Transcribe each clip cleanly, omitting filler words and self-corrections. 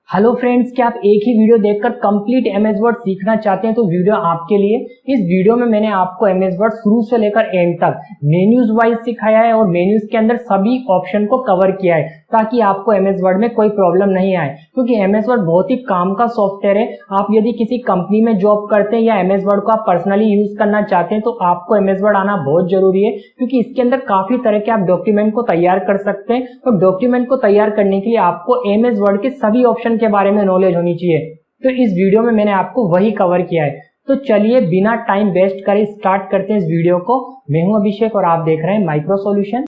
Hello friends, क्या आप एक ही वीडियो देखकर कंप्लीट एमएस वर्ड सीखना चाहते हैं तो वीडियो आपके लिए। इस वीडियो में मैंने आपको एमएस वर्ड शुरू से लेकर एंड तक मेन्यूज वाइज सिखाया है और मेन्यूज के अंदर सभी ऑप्शन को कवर किया है ताकि आपको एमएस वर्ड में कोई प्रॉब्लम नहीं आए, क्योंकि एमएस वर्ड बहुत ही काम का सॉफ्टवेयर है। आप यदि किसी कंपनी में जॉब करते हैं या एमएस वर्ड को आप पर्सनली यूज करना चाहते हैं तो आपको एमएस वर्ड आना बहुत जरूरी है, क्योंकि इसके अंदर काफी तरह के आप डॉक्यूमेंट को तैयार कर सकते हैं। तो डॉक्यूमेंट को तैयार करने के लिए आपको एमएस वर्ड के सभी ऑप्शन के बारे में नॉलेज होनी चाहिए। तो इस वीडियो में मैंने आपको वही कवर किया है। तो चलिए बिना टाइम वेस्ट करे स्टार्ट करते हैं इस वीडियो को। मैं हूं अभिषेक और आप देख रहे हैं माइक्रो सॉल्यूशन।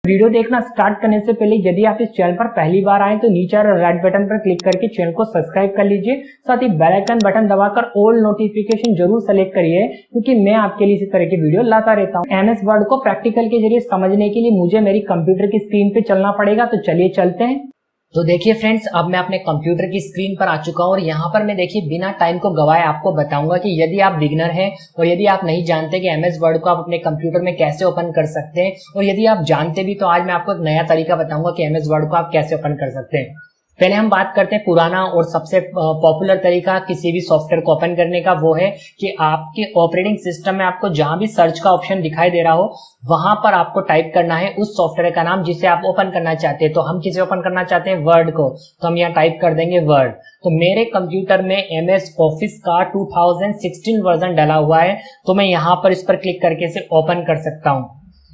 वीडियो देखना स्टार्ट करने से पहले यदि आप इस चैनल पर पहली बार आए तो नीचे रेड बटन पर क्लिक करके चैनल को सब्सक्राइब कर लीजिए। साथ ही बेल आइकन बटन दबाकर ऑल नोटिफिकेशन जरूर सेलेक्ट करिए, क्योंकि मैं आपके लिए इसी तरह की वीडियो लाता रहता हूँ। एमएस वर्ड को प्रैक्टिकल के जरिए समझने के लिए मुझे मेरी कंप्यूटर की स्क्रीन पे चलना पड़ेगा। तो चलिए चलते हैं। तो देखिए फ्रेंड्स, अब मैं अपने कंप्यूटर की स्क्रीन पर आ चुका हूँ और यहाँ पर मैं देखिए बिना टाइम को गवाए आपको बताऊंगा कि यदि आप बिगनर हैं और यदि आप नहीं जानते कि एमएस वर्ड को आप अपने कंप्यूटर में कैसे ओपन कर सकते हैं, और यदि आप जानते भी तो आज मैं आपको एक नया तरीका बताऊंगा कि एमएस वर्ड को आप कैसे ओपन कर सकते हैं। पहले हम बात करते हैं पुराना और सबसे पॉपुलर तरीका किसी भी सॉफ्टवेयर को ओपन करने का। वो है कि आपके ऑपरेटिंग सिस्टम में आपको जहां भी सर्च का ऑप्शन दिखाई दे रहा हो वहां पर आपको टाइप करना है उस सॉफ्टवेयर का नाम जिसे आप ओपन करना चाहते हैं। तो हम किसे ओपन करना चाहते हैं? वर्ड को। तो हम यहाँ टाइप कर देंगे वर्ड। तो मेरे कंप्यूटर में एमएस ऑफिस का 2016 वर्जन डला हुआ है, तो मैं यहाँ पर इस पर क्लिक करके इसे ओपन कर सकता हूँ।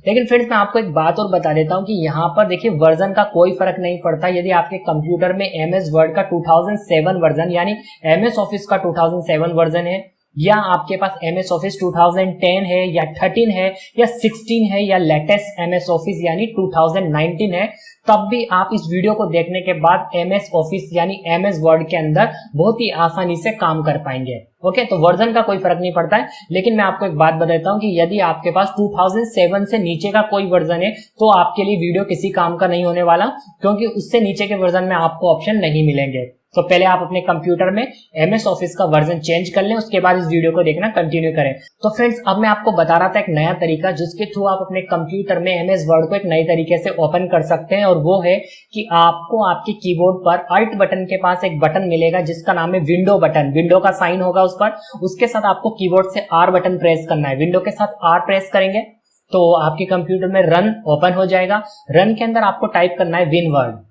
लेकिन फ्रेंड्स, मैं आपको एक बात और बता देता हूं कि यहाँ पर देखिए वर्जन का कोई फर्क नहीं पड़ता। यदि आपके कंप्यूटर में एमएस वर्ड का 2007 वर्जन यानी एमएस ऑफिस का 2007 वर्जन है, या आपके पास एमएस ऑफिस 2010 है या 13 है या 16 है या लेटेस्ट एमएस ऑफिस यानी 2019 है, तब भी आप इस वीडियो को देखने के बाद एमएस ऑफिस यानी एमएस वर्ड के अंदर बहुत ही आसानी से काम कर पाएंगे। ओके, तो वर्जन का कोई फर्क नहीं पड़ता है। लेकिन मैं आपको एक बात बताता हूं कि यदि आपके पास 2007 से नीचे का कोई वर्जन है तो आपके लिए वीडियो किसी काम का नहीं होने वाला, क्योंकि उससे नीचे के वर्जन में आपको ऑप्शन नहीं मिलेंगे। तो पहले आप अपने कंप्यूटर में एमएस ऑफिस का वर्जन चेंज कर लें, उसके बाद इस वीडियो को देखना कंटिन्यू करें। तो फ्रेंड्स, अब मैं आपको बता रहा था एक नया तरीका जिसके थ्रू आप अपने कंप्यूटर में एमएस वर्ड को एक नई तरीके से ओपन कर सकते हैं, और वो है कि आपको आपके कीबोर्ड पर अल्ट बटन के पास एक बटन मिलेगा जिसका नाम है विंडो बटन। विंडो का साइन होगा उस पर, उसके साथ आपको कीबोर्ड से आर बटन प्रेस करना है। विंडो के साथ आर प्रेस करेंगे तो आपके कंप्यूटर में रन ओपन हो जाएगा। रन के अंदर आपको टाइप करना है विन वर्ड।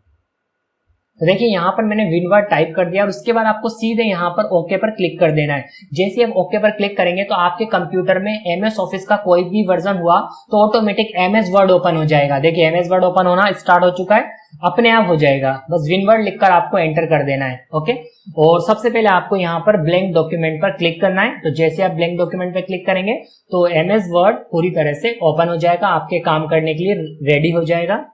तो देखिए यहाँ पर मैंने विन वर्ड टाइप कर दिया और उसके बाद आपको सीधे यहाँ पर ओके पर क्लिक कर देना है। जैसे आप ओके पर क्लिक करेंगे तो आपके कंप्यूटर में एमएस ऑफिस का कोई भी वर्जन हुआ तो ऑटोमेटिक एमएस वर्ड ओपन हो जाएगा। देखिए एमएस वर्ड ओपन होना स्टार्ट हो चुका है, अपने आप हो जाएगा। बस विन वर्ड लिखकर आपको एंटर कर देना है। ओके, और सबसे पहले आपको यहाँ पर ब्लैंक डॉक्यूमेंट पर क्लिक करना है। तो जैसे आप ब्लैंक डॉक्यूमेंट पर क्लिक करेंगे तो एमएस वर्ड पूरी तरह से ओपन हो जाएगा, आपके काम करने के लिए रेडी हो जाएगा।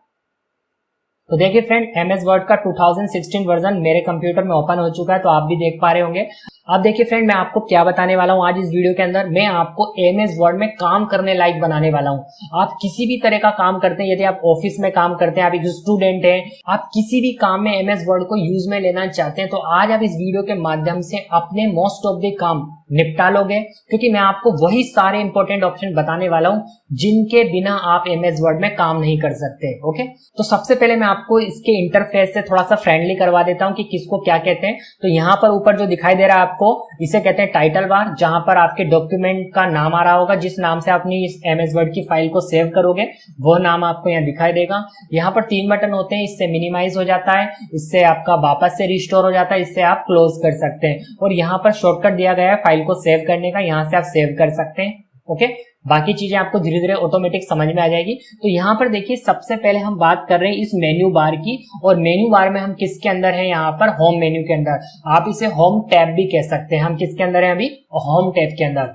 तो देखिए फ्रेंड, एमएस वर्ड का 2016 वर्जन मेरे कंप्यूटर में ओपन हो चुका है, तो आप भी देख पा रहे होंगे। अब देखिए फ्रेंड, मैं आपको क्या बताने वाला हूं आज इस वीडियो के अंदर। मैं आपको एमएस वर्ड में काम करने लायक बनाने वाला हूं। आप किसी भी तरह का काम करते हैं, यदि आप ऑफिस में काम करते हैं, आप एक स्टूडेंट हैं, आप किसी भी काम में एमएस वर्ड को यूज में लेना चाहते हैं, तो आज आप इस वीडियो के माध्यम से अपने मोस्ट ऑफ द काम निपटा लोगे, क्योंकि मैं आपको वही सारे इंपॉर्टेंट ऑप्शन बताने वाला हूं जिनके बिना आप एमएस वर्ड में काम नहीं कर सकते। ओके, तो सबसे पहले मैं आपको इसके इंटरफेस से थोड़ा सा फ्रेंडली करवा देता हूं कि किसको क्या कहते हैं। तो यहाँ पर ऊपर जो दिखाई दे रहा है आपको, इसे कहते हैं टाइटल बार, जहां पर आपके डॉक्यूमेंट का नाम आ रहा होगा, जिस नाम से अपनी इस एमएस वर्ड की फाइल को सेव करोगे वो नाम आपको यहाँ दिखाई देगा। यहाँ पर 3 बटन होते हैं, इससे मिनिमाइज हो जाता है, इससे आपका वापस से रिस्टोर हो जाता है, इससे आप क्लोज कर सकते हैं, और यहाँ पर शॉर्टकट दिया गया है फाइल को सेव करने का, यहाँ से आप सेव कर सकते हैं। ओके, बाकी चीजें आपको धीरे धीरे ऑटोमेटिक समझ में आ जाएगी। तो यहाँ पर देखिए सबसे पहले हम बात कर रहे हैं इस मेन्यू बार की, और मेन्यू बार में हम किसके अंदर हैं? यहाँ पर होम मेन्यू के अंदर। आप इसे होम टैब भी कह सकते हैं। हम किसके अंदर हैं अभी? होम टैब के अंदर।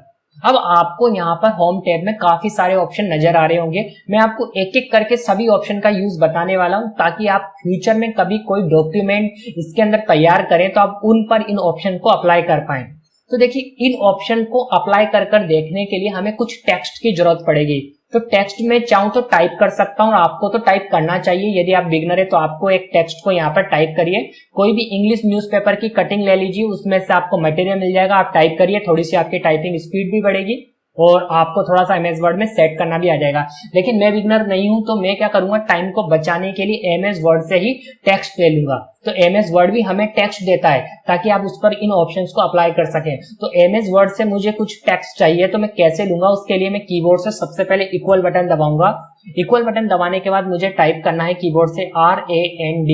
अब आपको यहाँ पर होम टैब में काफी सारे ऑप्शन नजर आ रहे होंगे। मैं आपको एक एक करके सभी ऑप्शन का यूज बताने वाला हूँ, ताकि आप फ्यूचर में कभी कोई डॉक्यूमेंट इसके अंदर तैयार करें तो आप उन पर इन ऑप्शन को अप्लाई कर पाएं। तो देखिए, इन ऑप्शन को अप्लाई कर देखने के लिए हमें कुछ टेक्स्ट की जरूरत पड़ेगी। तो टेक्स्ट में चाहूं तो टाइप कर सकता हूं, आपको तो टाइप करना चाहिए। यदि आप बिगनर है तो आपको एक टेक्स्ट को यहाँ पर टाइप करिए। कोई भी इंग्लिश न्यूज़पेपर की कटिंग ले लीजिए, उसमें से आपको मटेरियल मिल जाएगा, आप टाइप करिए, थोड़ी सी आपकी टाइपिंग स्पीड भी बढ़ेगी। और आपको थोड़ा सा एमएस वर्ड में सेट करना भी आ जाएगा। लेकिन मैं बिगनर नहीं हूं, तो मैं क्या करूंगा, टाइम को बचाने के लिए एमएस वर्ड से ही टेक्स्ट ले लूंगा। तो एमएस वर्ड भी हमें टेक्स्ट देता है ताकि आप उस पर इन ऑप्शंस को अप्लाई कर सकें। तो एमएस वर्ड से मुझे कुछ टेक्स्ट चाहिए, तो मैं कैसे लूंगा, उसके लिए मैं कीबोर्ड से सबसे पहले इक्वल बटन दबाऊंगा। इक्वल बटन दबाने के बाद मुझे टाइप करना है कीबोर्ड से RAND,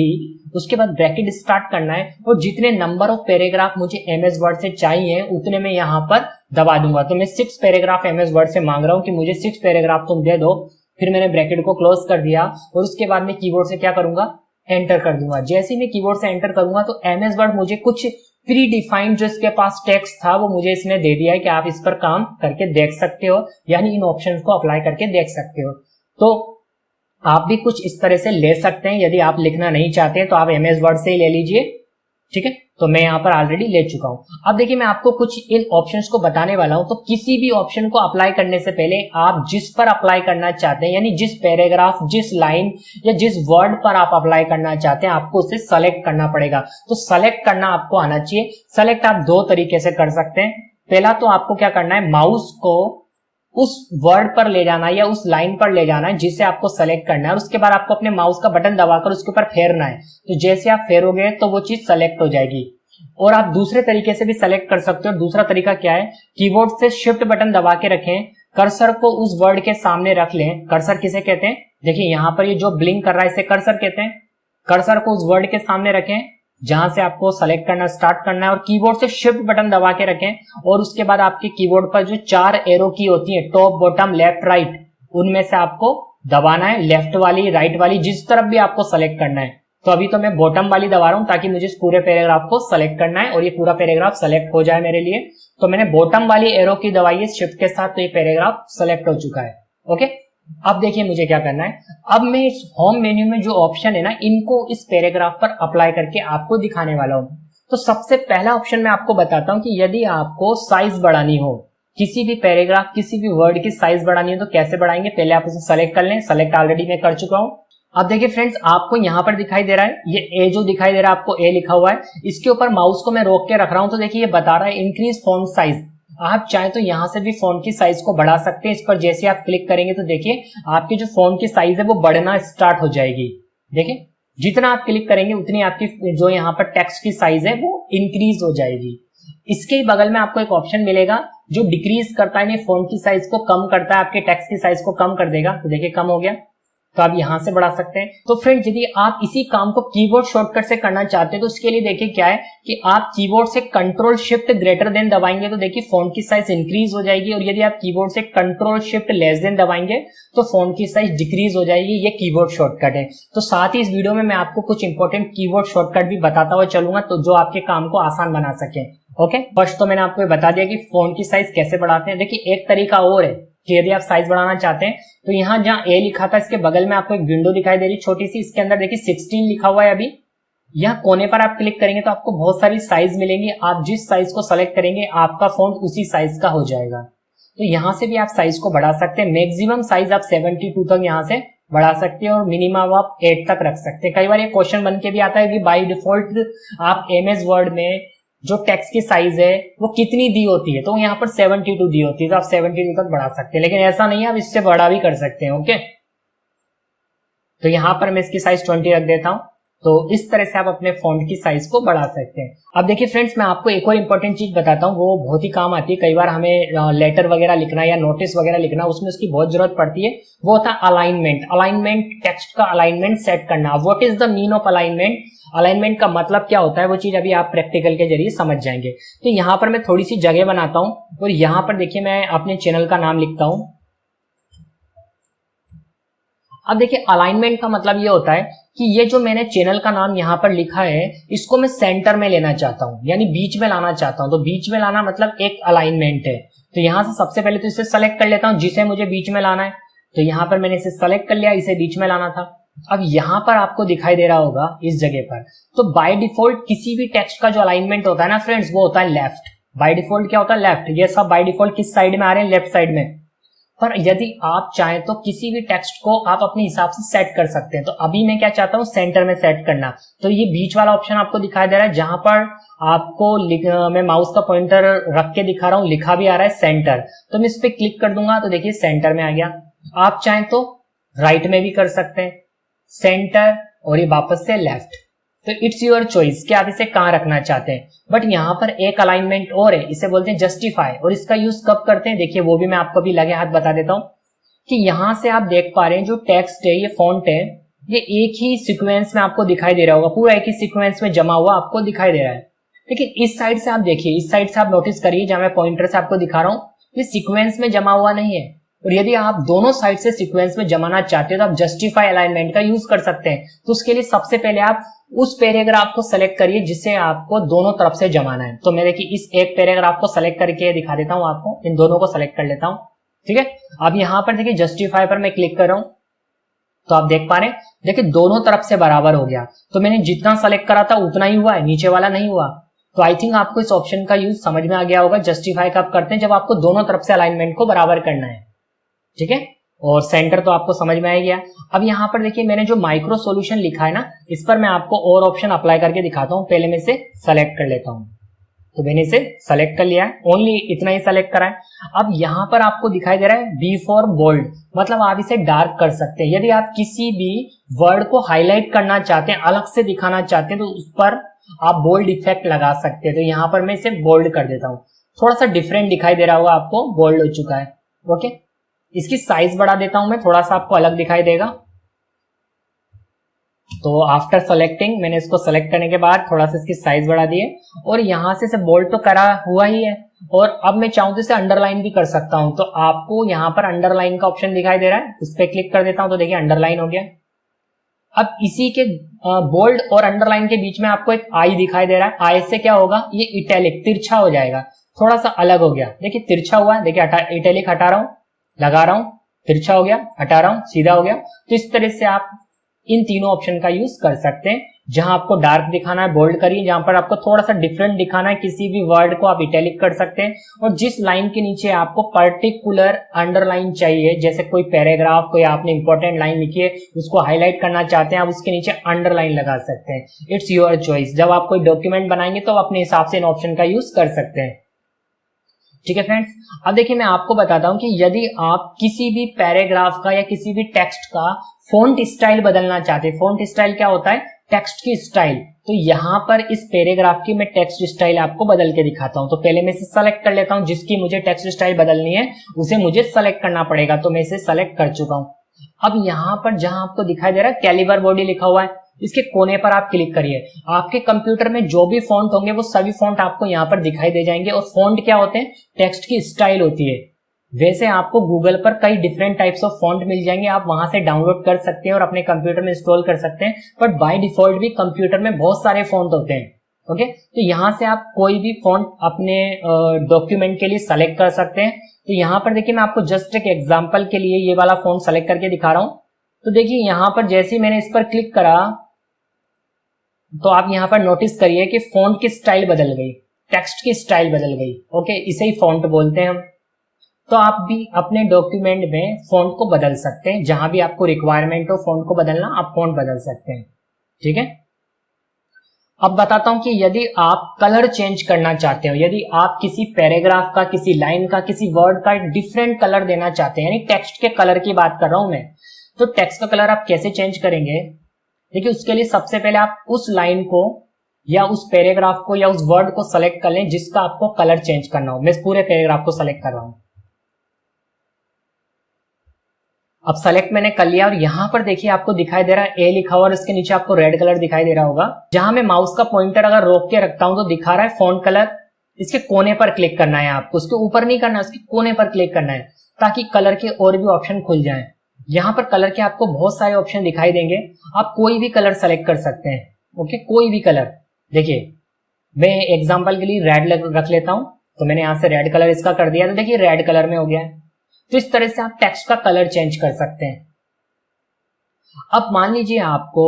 उसके बाद ब्रैकेट स्टार्ट करना है, और जितने नंबर ऑफ पैराग्राफ मुझे एमएस वर्ड से चाहिए उतने मैं यहाँ पर दबा दूंगा। तो मैं 6 पैराग्राफ एमएस वर्ड से मांग रहा हूँ कि मुझे 6 पैराग्राफ तुम दे दो। फिर मैंने ब्रैकेट को क्लोज कर दिया और उसके बाद मैं कीबोर्ड से क्या करूंगा, एंटर कर दूंगा। जैसे ही मैं कीबोर्ड से एंटर करूंगा तो एमएस वर्ड मुझे कुछ प्री डिफाइंड जो इसके पास टेक्स्ट था वो मुझे इसने दे दिया है कि आप इस पर काम करके देख सकते हो, यानी इन ऑप्शंस को अप्लाई करके देख सकते हो। तो आप भी कुछ इस तरह से ले सकते हैं। यदि आप लिखना नहीं चाहते हैं तो आप एमएस वर्ड से ही ले लीजिए, ठीक है। तो मैं यहाँ पर ऑलरेडी ले चुका हूं। अब देखिए मैं आपको कुछ इन ऑप्शंस को बताने वाला हूं। तो किसी भी ऑप्शन को अप्लाई करने से पहले आप जिस पर अप्लाई करना चाहते हैं, यानी जिस पैराग्राफ, जिस लाइन या जिस वर्ड पर आप अप्लाई करना चाहते हैं, आपको उसे सेलेक्ट करना पड़ेगा। तो सेलेक्ट करना आपको आना चाहिए। सेलेक्ट आप 2 तरीके से कर सकते हैं। पहला तो आपको क्या करना है, माउस को उस वर्ड पर ले जाना है या उस लाइन पर ले जाना है जिसे आपको सेलेक्ट करना है, और उसके बाद आपको अपने माउस का बटन दबाकर उसके ऊपर फेरना है। तो जैसे आप फेरोगे तो वो चीज सेलेक्ट हो जाएगी। और आप दूसरे तरीके से भी सेलेक्ट कर सकते हो। दूसरा तरीका क्या है, कीबोर्ड से शिफ्ट बटन दबा के रखें, कर्सर को उस वर्ड के सामने रख लें। कर्सर किसे कहते हैं, देखिए यहाँ पर ये जो ब्लिंक कर रहा है इसे कर्सर कहते हैं। कर्सर को उस वर्ड के सामने रखें जहां से आपको सेलेक्ट करना स्टार्ट करना है, और कीबोर्ड से शिफ्ट बटन दबा के रखें। और उसके बाद आपके कीबोर्ड पर जो 4 एरो की होती है, टॉप, बॉटम, लेफ्ट, राइट, उनमें से आपको दबाना है, लेफ्ट वाली, राइट वाली, जिस तरफ भी आपको सेलेक्ट करना है। तो अभी तो मैं बॉटम वाली दबा रहा हूं ताकि मुझे इस पूरे पैराग्राफ को सेलेक्ट करना है और ये पूरा पैराग्राफ सेलेक्ट हो जाए मेरे लिए। तो मैंने बॉटम वाली एरो की दबाई है शिफ्ट के साथ, तो ये पैराग्राफ सेलेक्ट हो चुका है। ओके, अब देखिए मुझे क्या करना है। अब मैं इस होम मेन्यू में जो ऑप्शन है ना, इनको इस पैराग्राफ पर अप्लाई करके आपको दिखाने वाला हूं। तो सबसे पहला ऑप्शन मैं आपको बताता हूं कि यदि आपको साइज बढ़ानी हो, किसी भी पैराग्राफ, किसी भी वर्ड की साइज बढ़ानी हो तो कैसे बढ़ाएंगे। पहले आप उसे सेलेक्ट कर लें। सेलेक्ट ऑलरेडी मैं कर चुका हूं। अब देखिए फ्रेंड्स, आपको यहां पर दिखाई दे रहा है, ये ए जो दिखाई दे रहा है आपको, ए लिखा हुआ है, इसके ऊपर माउस को मैं रोक के रख रहा हूं। तो देखिए ये बता रहा है इंक्रीज फॉन्ट साइज। आप चाहे तो यहां से भी फॉन्ट की साइज को बढ़ा सकते हैं। इस पर जैसे आप क्लिक करेंगे तो देखिए आपकी जो फॉन्ट की साइज है वो बढ़ना स्टार्ट हो जाएगी। देखिए जितना आप क्लिक करेंगे उतनी आपकी जो यहाँ पर टेक्स्ट की साइज है वो इंक्रीज हो जाएगी। इसके बगल में आपको एक ऑप्शन मिलेगा जो डिक्रीज करता है, फॉन्ट की साइज को कम करता है, आपके टेक्स्ट की साइज को कम कर देगा। तो देखिए कम हो गया, तो आप यहां से बढ़ा सकते हैं। तो फ्रेंड्स, यदि आप इसी काम को कीबोर्ड शॉर्टकट से करना चाहते हैं तो उसके लिए देखिए क्या है कि आप कीबोर्ड से कंट्रोल शिफ्ट ग्रेटर देन दबाएंगे तो देखिए फॉन्ट की साइज इंक्रीज हो जाएगी, और यदि आप कीबोर्ड से कंट्रोल शिफ्ट लेस देन दबाएंगे तो फॉन्ट की साइज डिक्रीज हो जाएगी। ये कीबोर्ड शॉर्टकट है। तो साथ ही इस वीडियो में मैं आपको कुछ इंपॉर्टेंट कीबोर्ड शॉर्टकट भी बताता हुआ चलूंगा, तो जो आपके काम को आसान बना सके। ओके, फर्स्ट तो मैंने आपको बता दिया कि फॉन्ट की साइज कैसे बढ़ाते हैं। देखिए एक तरीका और है कि यदि आप साइज बढ़ाना चाहते हैं तो यहाँ जहां ए लिखा था इसके बगल में आपको एक विंडो दिखाई दे रही छोटी सी, इसके अंदर देखिए 16 लिखा हुआ है। अभी यहाँ कोने पर आप क्लिक करेंगे तो आपको बहुत सारी साइज मिलेंगी। आप जिस साइज को सेलेक्ट करेंगे आपका फॉन्ट उसी साइज का हो जाएगा। तो यहाँ से भी आप साइज को बढ़ा सकते हैं। मैक्सिमम साइज आप 72 तक यहाँ से बढ़ा सकते हैं और मिनिमम आप 8 तक रख सकते हैं। कई बार ये क्वेश्चन बन के भी आता है कि बाय डिफॉल्ट आप एमएस वर्ड में जो टेक्स्ट की साइज है वो कितनी दी होती है, तो यहाँ पर 72 दी होती है, तो आप 72 तक बढ़ा सकते हैं। लेकिन ऐसा नहीं है, आप इससे बड़ा भी कर सकते हैं। ओके, तो यहाँ पर मैं इसकी साइज 20 रख देता हूं। तो इस तरह से आप अपने फॉन्ट की साइज को बढ़ा सकते हैं। अब देखिए फ्रेंड्स, मैं आपको एक और इंपॉर्टेंट चीज बताता हूँ, वो बहुत ही काम आती है। कई बार हमें लेटर वगैरह लिखना या नोटिस वगैरह लिखना, उसमें उसकी बहुत जरूरत पड़ती है। वो होता है अलाइनमेंट। अलाइनमेंट, टेक्स्ट का अलाइनमेंट सेट करना। What is the mean of alignment? Alignment का मतलब क्या होता है वो चीज अभी आप प्रैक्टिकल के जरिए समझ जाएंगे। तो यहाँ पर मैं थोड़ी सी जगह बनाता हूं और यहाँ पर देखिए मैं अपने चैनल का नाम लिखता हूं। अब देखिए अलाइनमेंट का मतलब ये होता है कि ये जो मैंने चैनल का नाम यहाँ पर लिखा है इसको मैं सेंटर में लेना चाहता हूं, यानी बीच में लाना चाहता हूं। तो बीच में लाना मतलब एक अलाइनमेंट है। तो यहां से सबसे पहले तो इसे सेलेक्ट कर लेता हूं जिसे मुझे बीच में लाना है। तो यहाँ पर मैंने इसे सेलेक्ट कर लिया, इसे बीच में लाना था। अब यहाँ पर आपको दिखाई दे रहा होगा इस जगह पर, तो बाय डिफॉल्ट किसी भी टेक्स्ट का जो अलाइनमेंट होता है ना फ्रेंड्स, वो होता है लेफ्ट। बाय डिफॉल्ट क्या होता है? लेफ्ट। ये सब बाय डिफॉल्ट किस साइड में आ रहे हैं? लेफ्ट साइड में। पर यदि आप चाहें तो किसी भी टेक्स्ट को आप अपने हिसाब से सेट कर सकते हैं। तो अभी मैं क्या चाहता हूं, सेंटर में सेट करना। तो ये बीच वाला ऑप्शन आपको दिखाई दे रहा है, जहां पर आपको मैं माउस का पॉइंटर रख के दिखा रहा हूं, लिखा भी आ रहा है सेंटर। तो मैं इस पर क्लिक कर दूंगा तो देखिए सेंटर में आ गया। आप चाहें तो राइट में भी कर सकते हैं, सेंटर और ये वापस से लेफ्ट। तो इट्स योर चॉइस कि आप इसे कहां रखना चाहते हैं। बट यहाँ पर एक अलाइनमेंट और है, इसे बोलते हैं जस्टिफाई। और इसका यूज कब करते हैं, देखिए वो भी मैं आपको भी लगे हाथ बता देता हूं कि यहां से आप देख पा रहे हैं जो टेक्स्ट है, ये फॉन्ट है, ये एक ही सीक्वेंस में आपको दिखाई दे रहा होगा, पूरा एक ही सीक्वेंस में जमा हुआ आपको दिखाई दे रहा है। लेकिन इस साइड से आप देखिए, इस साइड से आप नोटिस करिए, जहां मैं पॉइंटर से आपको दिखा रहा हूं, ये सीक्वेंस में जमा हुआ नहीं है। और यदि आप दोनों साइड से सीक्वेंस में जमाना चाहते हैं तो आप जस्टिफाई अलाइनमेंट का यूज कर सकते हैं। तो उसके लिए सबसे पहले आप उस पैराग्राफ को सेलेक्ट करिए जिसे आपको दोनों तरफ से जमाना है। तो मैं देखिए इस एक पैराग्राफ को सेलेक्ट करके दिखा देता हूं आपको, इन दोनों को सेलेक्ट कर लेता हूं। ठीक है, अब यहां पर देखिए जस्टिफाई पर मैं क्लिक कर रहा हूं, तो आप देख पा रहे हैं, देखिए दोनों तरफ से बराबर हो गया। तो मैंने जितना सेलेक्ट करा था उतना ही हुआ है, नीचे वाला नहीं हुआ। तो आई थिंक आपको इस ऑप्शन का यूज समझ में आ गया होगा। जस्टिफाई कब करते हैं, जब आपको दोनों तरफ से अलाइनमेंट को बराबर करना है। ठीक है, और सेंटर तो आपको समझ में आ गया। अब यहाँ पर देखिए मैंने जो माइक्रो सॉल्यूशन लिखा है ना, इस पर मैं आपको और ऑप्शन अप्लाई करके दिखाता हूँ। पहले मैं इसे सेलेक्ट कर लेता हूँ, तो मैंने इसे सेलेक्ट कर लिया है, ओनली इतना ही सेलेक्ट करा है। अब यहाँ पर आपको दिखाई दे रहा है बी फॉर बोल्ड, मतलब आप इसे डार्क कर सकते हैं। यदि आप किसी भी वर्ड को हाईलाइट करना चाहते हैं, अलग से दिखाना चाहते हैं, तो उस पर आप बोल्ड इफेक्ट लगा सकते हैं। तो यहाँ पर मैं इसे बोल्ड कर देता हूँ, थोड़ा सा डिफरेंट दिखाई दे रहा होगा आपको, बोल्ड हो चुका है। ओके, इसकी साइज बढ़ा देता हूं मैं, थोड़ा सा आपको अलग दिखाई देगा। तो आफ्टर सेलेक्टिंग, मैंने इसको सेलेक्ट करने के बाद थोड़ा सा इसकी साइज बढ़ा दी है, और यहां से बोल्ड तो करा हुआ ही है। और अब मैं चाहूं तो इसे अंडरलाइन भी कर सकता हूं। तो आपको यहां पर अंडरलाइन का ऑप्शन दिखाई दे रहा है, इस पर क्लिक कर देता हूं तो देखिए अंडरलाइन हो गया। अब इसी के बोल्ड और अंडरलाइन के बीच में आपको एक आई दिखाई दे रहा है। आई से क्या होगा, ये इटैलिक तिरछा हो जाएगा, थोड़ा सा अलग हो गया। देखिए तिरछा हुआ है, देखिए इटैलिक हटा रहा हूं, लगा रहा हूं, तिरछा हो गया, हटा रहा हूं, सीधा हो गया। तो इस तरह से आप इन तीनों ऑप्शन का यूज कर सकते हैं। जहां आपको डार्क दिखाना है बोल्ड करिए, जहां पर आपको थोड़ा सा डिफरेंट दिखाना है किसी भी वर्ड को आप इटैलिक कर सकते हैं। और जिस लाइन के नीचे आपको पर्टिकुलर अंडरलाइन चाहिए, जैसे कोई पैराग्राफ, कोई आपने इंपॉर्टेंट लाइन लिखी है, उसको हाईलाइट करना चाहते हैं, आप उसके नीचे अंडरलाइन लगा सकते हैं। It's your choice. जब आप कोई डॉक्यूमेंट बनाएंगे तो अपने हिसाब से इन ऑप्शन का यूज कर सकते हैं। ठीक है फ्रेंड्स, अब देखिए मैं आपको बताता हूं कि यदि आप किसी भी पैराग्राफ का या किसी भी टेक्स्ट का फॉन्ट स्टाइल बदलना चाहते हैं। फॉन्ट स्टाइल क्या होता है, टेक्स्ट की स्टाइल। तो यहां पर इस पैराग्राफ की मैं टेक्स्ट स्टाइल आपको बदल के दिखाता हूं। तो पहले मैं इसे सेलेक्ट कर लेता हूं, जिसकी मुझे टेक्स्ट स्टाइल बदलनी है उसे मुझे सेलेक्ट करना पड़ेगा। तो मैं इसे सेलेक्ट कर चुका हूं। अब यहां पर जहां आपको दिखाई दे रहा है कैलिबर बॉडी लिखा हुआ है, इसके कोने पर आप क्लिक करिए। आपके कंप्यूटर में जो भी फॉन्ट होंगे वो सभी फॉन्ट आपको यहाँ पर दिखाई दे जाएंगे। और फॉन्ट क्या होते हैं, टेक्स्ट की स्टाइल होती है। वैसे आपको गूगल पर कई डिफरेंट टाइप्स ऑफ फॉन्ट मिल जाएंगे, आप वहां से डाउनलोड कर सकते हैं और अपने कंप्यूटर में इंस्टॉल कर सकते हैं। बट बाय डिफॉल्ट भी कंप्यूटर में बहुत सारे फॉन्ट होते हैं। ओके, तो यहां से आप कोई भी फॉन्ट अपने डॉक्यूमेंट के लिए सेलेक्ट कर सकते हैं। तो यहाँ पर देखिए मैं आपको जस्ट एक एग्जाम्पल के लिए ये वाला फॉन्ट सेलेक्ट करके दिखा रहा हूं। तो देखिए यहाँ पर जैसे ही मैंने इस पर क्लिक करा, तो आप यहां पर नोटिस करिए कि फॉन्ट की स्टाइल बदल गई, टेक्स्ट की स्टाइल बदल गई। ओके, इसे ही फॉन्ट बोलते हैं हम। तो आप भी अपने डॉक्यूमेंट में फॉन्ट को बदल सकते हैं, जहां भी आपको रिक्वायरमेंट हो फॉन्ट को बदलना, आप फॉन्ट बदल सकते हैं। ठीक है, अब बताता हूं कि यदि आप कलर चेंज करना चाहते हो, यदि आप किसी पैराग्राफ का, किसी लाइन का, किसी वर्ड का डिफरेंट कलर देना चाहते हैं, यानी टेक्स्ट के कलर की बात कर रहा हूं मैं, तो टेक्स्ट का कलर आप कैसे चेंज करेंगे। देखिए उसके लिए सबसे पहले आप उस लाइन को या उस पैराग्राफ को या उस वर्ड को सेलेक्ट कर लें जिसका आपको कलर चेंज करना हो। मैं इस पूरे पैराग्राफ को सेलेक्ट कर रहा हूं। अब सेलेक्ट मैंने कर लिया और यहां पर देखिए आपको दिखाई दे रहा है ए लिखा हुआ और इसके नीचे आपको रेड कलर दिखाई दे रहा होगा। जहां मैं माउस का पॉइंटर अगर रोक के रखता हूं तो दिखा रहा है फॉन्ट कलर। इसके कोने पर क्लिक करना है आपको, उसके ऊपर नहीं करना है, उसके कोने पर क्लिक करना है ताकि कलर के और भी ऑप्शन खुल जाएं। यहाँ पर कलर के आपको बहुत सारे ऑप्शन दिखाई देंगे, आप कोई भी कलर सेलेक्ट कर सकते हैं। ओके, कोई भी कलर। देखिए मैं एग्जांपल के लिए रेड रख लेता हूं, तो मैंने यहां से रेड कलर इसका कर दिया, तो देखिए रेड कलर में हो गया है। तो इस तरह से आप टेक्स्ट का कलर चेंज कर सकते हैं। अब मान लीजिए आपको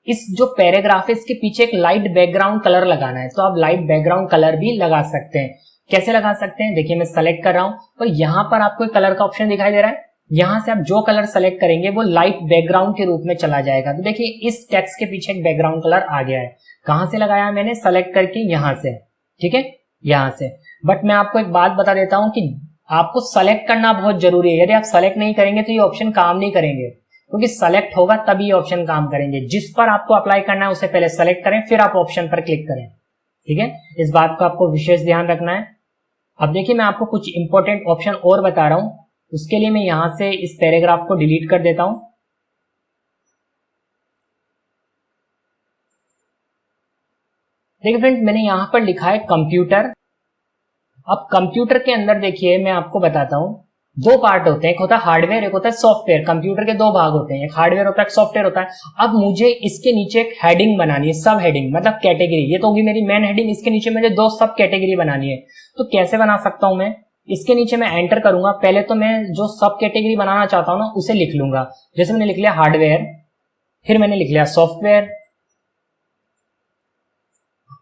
इस जो पैराग्राफ है इसके पीछे एक लाइट बैकग्राउंड कलर लगाना है, तो आप लाइट बैकग्राउंड कलर भी लगा सकते हैं। कैसे लगा सकते हैं, देखिए मैं सेलेक्ट कर रहा हूं और यहाँ पर आपको कलर का ऑप्शन दिखाई दे रहा है। यहाँ से आप जो कलर सेलेक्ट करेंगे वो लाइट बैकग्राउंड के रूप में चला जाएगा। तो देखिए इस टेक्स्ट के पीछे एक बैकग्राउंड कलर आ गया है। कहां से लगाया मैंने, सेलेक्ट करके यहाँ से, ठीक है, यहाँ से। बट मैं आपको एक बात बता देता हूं कि आपको सेलेक्ट करना बहुत जरूरी है। यदि आप सेलेक्ट नहीं करेंगे तो ये ऑप्शन काम नहीं करेंगे, क्योंकि सेलेक्ट होगा तभी ये ऑप्शन काम करेंगे। जिस पर आपको अप्लाई करना है उसे पहले सेलेक्ट करें, फिर आप ऑप्शन पर क्लिक करें, ठीक है। इस बात को आपको विशेष ध्यान रखना है। अब देखिए मैं आपको कुछ इंपॉर्टेंट ऑप्शन और बता रहा हूं। उसके लिए मैं यहां से इस पैराग्राफ को डिलीट कर देता हूं। देखिए फ्रेंड्स, मैंने यहां पर लिखा है कंप्यूटर। अब कंप्यूटर के अंदर देखिए मैं आपको बताता हूं, दो पार्ट होते हैं, एक होता है हार्डवेयर, एक होता है सॉफ्टवेयर। कंप्यूटर के दो भाग होते हैं, एक हार्डवेयर होता है, एक सॉफ्टवेयर होता है। अब मुझे इसके नीचे एक हेडिंग बनानी है, सब हेडिंग मतलब कैटेगरी। ये तो होगी मेरी मेन हेडिंग, इसके नीचे मुझे दो सब कैटेगरी बनानी है। तो कैसे बना सकता हूं मैं, इसके नीचे मैं एंटर करूंगा। पहले तो मैं जो सब कैटेगरी बनाना चाहता हूं ना उसे लिख लूंगा। जैसे मैंने लिख लिया हार्डवेयर, फिर मैंने लिख लिया सॉफ्टवेयर।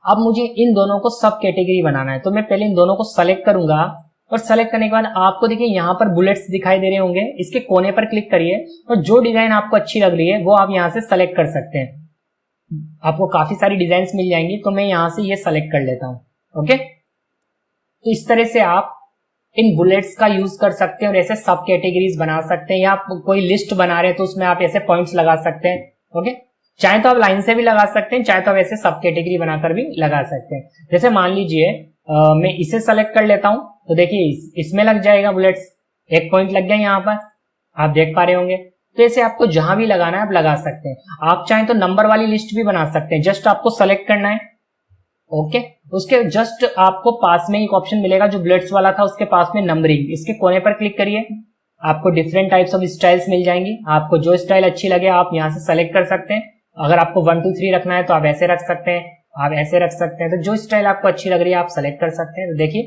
अब मुझे इन दोनों को सब कैटेगरी बनाना है, तो मैं पहले इन दोनों को सेलेक्ट करूंगा और सेलेक्ट करने के बाद आपको देखिए यहाँ पर बुलेट्स दिखाई दे रहे होंगे। इसके कोने पर क्लिक करिए और जो डिजाइन आपको अच्छी लग रही है वो आप यहाँ से सेलेक्ट कर सकते हैं। आपको काफी सारी डिजाइन मिल जाएंगी, तो मैं यहाँ से ये सेलेक्ट कर लेता हूँ। ओके, तो इस तरह से आप इन बुलेट्स का यूज कर सकते हैं और ऐसे सब कैटेगरीज बना सकते हैं, या आप कोई लिस्ट बना रहे हैं तो उसमें आप ऐसे पॉइंट्स लगा सकते हैं। ओके, चाहे तो आप लाइन से भी लगा सकते हैं, चाहे तो आप ऐसे सब कैटेगरी बनाकर भी लगा सकते हैं। जैसे मान लीजिए मैं इसे सेलेक्ट कर लेता हूं, तो देखिए इसमें लग जाएगा बुलेट्स, एक पॉइंट लग गया यहाँ पर, आप देख पा रहे होंगे। तो ऐसे आपको जहां भी लगाना है आप लगा सकते हैं। आप चाहें तो नंबर वाली लिस्ट भी बना सकते हैं, जस्ट आपको सेलेक्ट करना है। ओके, उसके जस्ट आपको पास में एक ऑप्शन मिलेगा जो बुलेट्स वाला था, उसके पास में नंबरिंग, इसके कोने पर क्लिक करिए। आपको डिफरेंट टाइप्स ऑफ स्टाइल्स मिल जाएंगी। आपको जो स्टाइल अच्छी लगे आप यहाँ से सेलेक्ट कर सकते हैं। अगर आपको 1 2 3 रखना है तो आप ऐसे रख सकते हैं, आप ऐसे रख सकते हैं। तो जो स्टाइल आपको अच्छी लग रही है आप सेलेक्ट कर सकते हैं। तो देखिए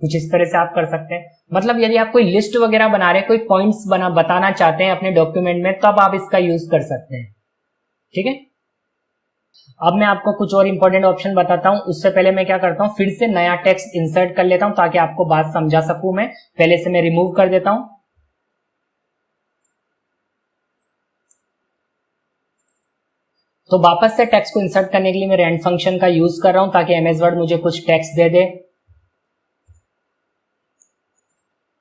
कुछ इस तरह से आप कर सकते हैं। मतलब यदि आप कोई लिस्ट वगैरह बना रहे हैं, कोई पॉइंट्स बताना चाहते हैं अपने डॉक्यूमेंट में, तब आप इसका यूज कर सकते हैं। ठीक है, अब मैं आपको कुछ और इंपॉर्टेंट ऑप्शन बताता हूं। उससे पहले मैं क्या करता हूं, फिर से नया टेक्स्ट इंसर्ट कर लेता हूं ताकि आपको बात समझा सकूं। मैं पहले से मैं रिमूव कर देता हूं। तो वापस से टेक्स्ट को इंसर्ट करने के लिए मैं रैंड फंक्शन का यूज कर रहा हूं ताकि एमएस वर्ड मुझे कुछ टेक्स्ट दे दे।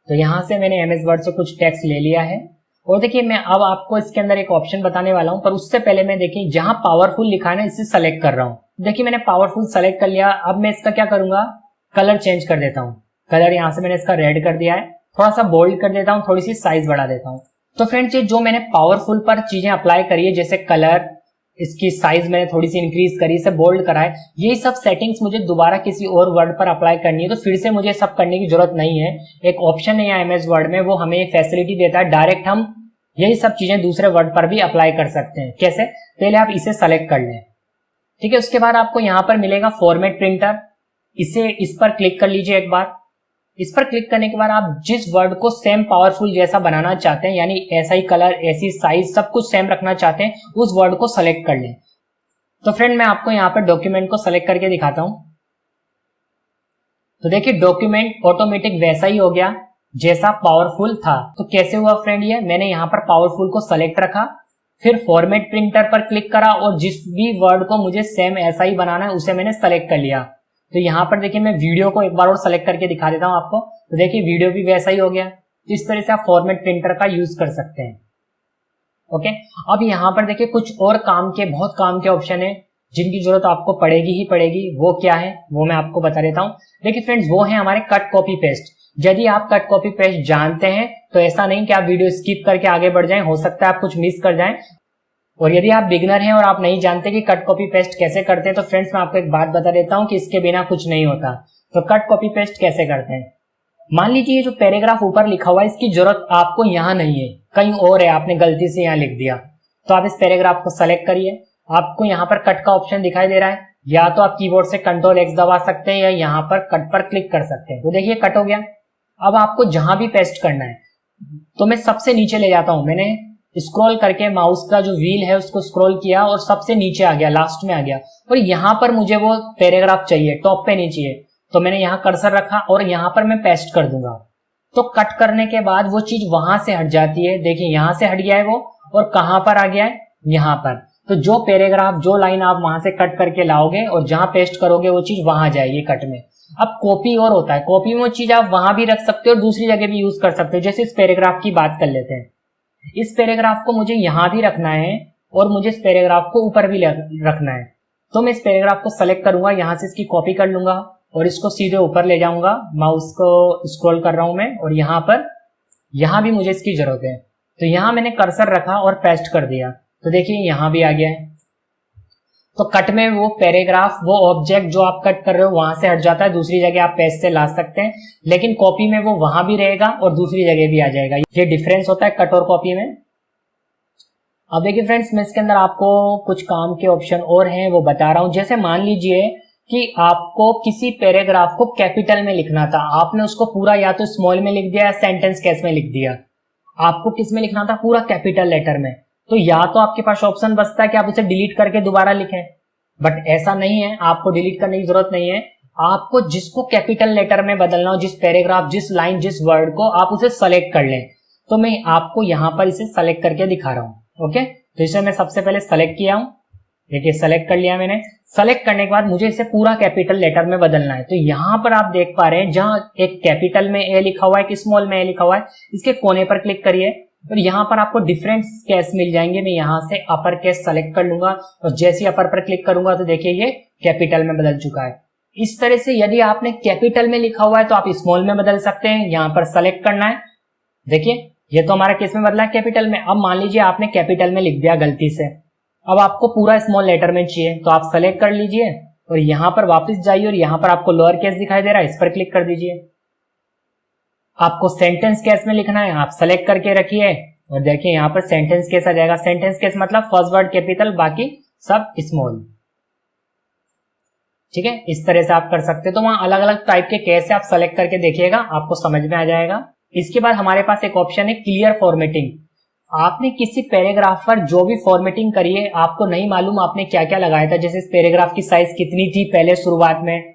तो यहां से मैंने एमएस वर्ड से कुछ टेक्स्ट ले लिया है। और देखिए मैं अब आपको इसके अंदर एक ऑप्शन बताने वाला हूं, पर उससे पहले मैं देखिए जहां पावरफुल लिखा है ना इसे सेलेक्ट कर रहा हूं। देखिए मैंने पावरफुल सेलेक्ट कर लिया। अब मैं इसका क्या करूंगा, कलर चेंज कर देता हूं। कलर यहां से मैंने इसका रेड कर दिया है, थोड़ा सा बोल्ड कर देता हूं, थोड़ी सी साइज बढ़ा देता हूं। तो फ्रेंड्स ये जो मैंने पावरफुल पर चीजें अप्लाई करी है, जैसे कलर, इसकी साइज मैंने थोड़ी सी इंक्रीज करी, इसे बोल्ड करा है, ये सब सेटिंग्स मुझे दोबारा किसी और वर्ड पर अप्लाई करनी है। तो फिर से मुझे सब करने की जरूरत नहीं है। एक ऑप्शन है यहाँ एमएस वर्ड में, वो हमें फैसिलिटी देता है, डायरेक्ट हम यही सब चीजें दूसरे वर्ड पर भी अप्लाई कर सकते हैं। कैसे, पहले आप इसे सेलेक्ट कर लें, ठीक है। उसके बाद आपको यहां पर मिलेगा फॉर्मेट प्रिंटर, इस पर क्लिक कर लीजिए एक बार। इस पर क्लिक करने के बाद आप जिस वर्ड को सेम पावरफुल जैसा बनाना चाहते हैं, यानी ऐसा ही कलर, ऐसी साइज, सब कुछ सेम रखना चाहते हैं, उस वर्ड को सेलेक्ट कर लें। तो फ्रेंड मैं आपको यहाँ पर डॉक्यूमेंट को सेलेक्ट करके दिखाता हूं। तो देखिए डॉक्यूमेंट ऑटोमेटिक वैसा ही हो गया जैसा पावरफुल था। तो कैसे हुआ फ्रेंड, ये मैंने यहाँ पर पावरफुल को सेलेक्ट रखा, फिर फॉर्मेट प्रिंटर पर क्लिक करा और जिस भी वर्ड को मुझे सेम ऐसा ही बनाना है उसे मैंने सेलेक्ट कर लिया। तो यहाँ पर देखिए मैं वीडियो को एक बार और सेलेक्ट करके दिखा देता हूँ आपको। तो देखिए वीडियो भी वैसा ही हो गया। तो इस तरह से आप फॉर्मेट प्रिंटर का यूज कर सकते हैं। ओके, अब यहाँ पर देखिए कुछ और बहुत काम के ऑप्शन है जिनकी जरूरत आपको पड़ेगी ही पड़ेगी। वो क्या है वो मैं आपको बता देता हूँ। देखिए फ्रेंड्स, वो है हमारे कट कॉपी पेस्ट। यदि आप कट कॉपी पेस्ट जानते हैं तो ऐसा नहीं कि आप वीडियो स्किप करके आगे बढ़ जाएं, हो सकता है आप कुछ मिस कर जाएं। और यदि आप बिगनर हैं और आप नहीं जानते कि कट कॉपी पेस्ट कैसे करते हैं, तो फ्रेंड्स मैं आपको एक बात बता देता हूं कि इसके बिना कुछ नहीं होता। तो कट कॉपी पेस्ट कैसे करते हैं, मान लीजिए ये जो पैराग्राफ ऊपर लिखा हुआ है इसकी जरूरत आपको यहाँ नहीं है, कहीं और है, आपने गलती से यहाँ लिख दिया। तो आप इस पैराग्राफ को सेलेक्ट करिए। आपको यहाँ पर कट का ऑप्शन दिखाई दे रहा है, या तो आप कीबोर्ड से Ctrl X दबा सकते हैं या यहाँ पर कट पर क्लिक कर सकते हैं। तो देखिए कट हो गया। अब आपको जहां भी पेस्ट करना है, तो मैं सबसे नीचे ले जाता हूं। मैंने स्क्रॉल करके माउस का जो व्हील है उसको स्क्रॉल किया और सबसे नीचे आ गया, लास्ट में आ गया। और यहां पर मुझे वो पैराग्राफ चाहिए, टॉप पे नहीं चाहिए। तो मैंने यहाँ कर्सर रखा और यहाँ पर मैं पेस्ट कर दूंगा। तो कट करने के बाद वो चीज वहां से हट जाती है। देखिए यहाँ से हट गया है वो, और कहां पर आ गया है, यहाँ पर। तो जो पैराग्राफ, जो लाइन आप वहां से कट करके लाओगे और जहां पेस्ट करोगे वो चीज वहां जाएगी कट में। अब कॉपी और होता है, कॉपी में वो चीज आप वहां भी रख सकते हो और दूसरी जगह भी यूज कर सकते हो। जैसे इस पैराग्राफ की बात कर लेते हैं। इस पैराग्राफ को मुझे यहां भी रखना है और मुझे इस पैराग्राफ को ऊपर भी रखना है। तो मैं इस पैराग्राफ को सेलेक्ट करूंगा, यहां से इसकी कॉपी कर लूंगा और इसको सीधे ऊपर ले जाऊंगा। माउस को स्क्रॉल कर रहा हूं मैं, और यहां भी मुझे इसकी जरूरत है। तो यहां मैंने कर्सर रखा और पेस्ट कर दिया, तो देखिए यहां भी आ गया है। तो कट में वो पैराग्राफ, वो ऑब्जेक्ट जो आप कट कर रहे हो वहां से हट जाता है, दूसरी जगह आप पेस्ट से ला सकते हैं। लेकिन कॉपी में वो वहां भी रहेगा और दूसरी जगह भी आ जाएगा। ये डिफरेंस होता है कट और कॉपी में। अब देखिए फ्रेंड्स, मैं इसके अंदर आपको कुछ काम के ऑप्शन और हैं वो बता रहा हूं। जैसे मान लीजिए कि आपको किसी पैराग्राफ को कैपिटल में लिखना था, आपने उसको पूरा या तो स्मॉल में लिख दिया या सेंटेंस केस में लिख दिया। आपको किस में लिखना था, पूरा कैपिटल लेटर में। तो या तो आपके पास ऑप्शन बचता है कि आप उसे डिलीट करके दोबारा लिखें, बट ऐसा नहीं है, आपको डिलीट करने की जरूरत नहीं है। आपको जिसको कैपिटल लेटर में बदलना हो, जिस पैराग्राफ, जिस लाइन, जिस वर्ड को, आप उसे सेलेक्ट कर लें। तो मैं आपको यहां पर इसे सेलेक्ट करके दिखा रहा हूं। ओके, तो इसे मैं सबसे पहले सेलेक्ट किया हूं। देखिए सेलेक्ट कर लिया मैंने। सेलेक्ट करने के बाद मुझे इसे पूरा कैपिटल लेटर में बदलना है। तो यहां पर आप देख पा रहे हैं, जहां एक कैपिटल में ए लिखा हुआ है, एक स्मॉल में ए लिखा हुआ है, इसके कोने पर क्लिक करिए और यहाँ पर आपको डिफरेंट केस मिल जाएंगे। मैं यहाँ से अपर केस सेलेक्ट कर लूंगा और जैसे ही अपर पर क्लिक करूंगा तो देखिए ये कैपिटल में बदल चुका है। इस तरह से यदि आपने कैपिटल में लिखा हुआ है तो आप स्मॉल में बदल सकते हैं। यहाँ पर सेलेक्ट करना है। देखिए ये तो हमारा केस में बदला है कैपिटल में। अब मान लीजिए आपने कैपिटल में लिख दिया गलती से, अब आपको पूरा स्मॉल लेटर में चाहिए, तो आप सेलेक्ट कर लीजिए और यहाँ पर वापस जाइए और यहाँ पर आपको लोअर केस दिखाई दे रहा है, इस पर क्लिक कर दीजिए। आपको सेंटेंस केस में लिखना है, आप सेलेक्ट करके रखिए और देखिए यहाँ पर सेंटेंस केस आ जाएगा। सेंटेंस केस मतलब फर्स्ट वर्ड कैपिटल, बाकी सब स्मॉल। ठीक है, इस तरह से आप कर सकते हो। तो वहां अलग अलग टाइप के केस है, आप सेलेक्ट करके देखिएगा, आपको समझ में आ जाएगा। इसके बाद हमारे पास एक ऑप्शन है क्लियर फॉर्मेटिंग। आपने किसी पैराग्राफ पर जो भी फॉर्मेटिंग करी है, आपको नहीं मालूम आपने क्या क्या लगाया था, जैसे इस पैराग्राफ की साइज कितनी थी पहले शुरुआत में,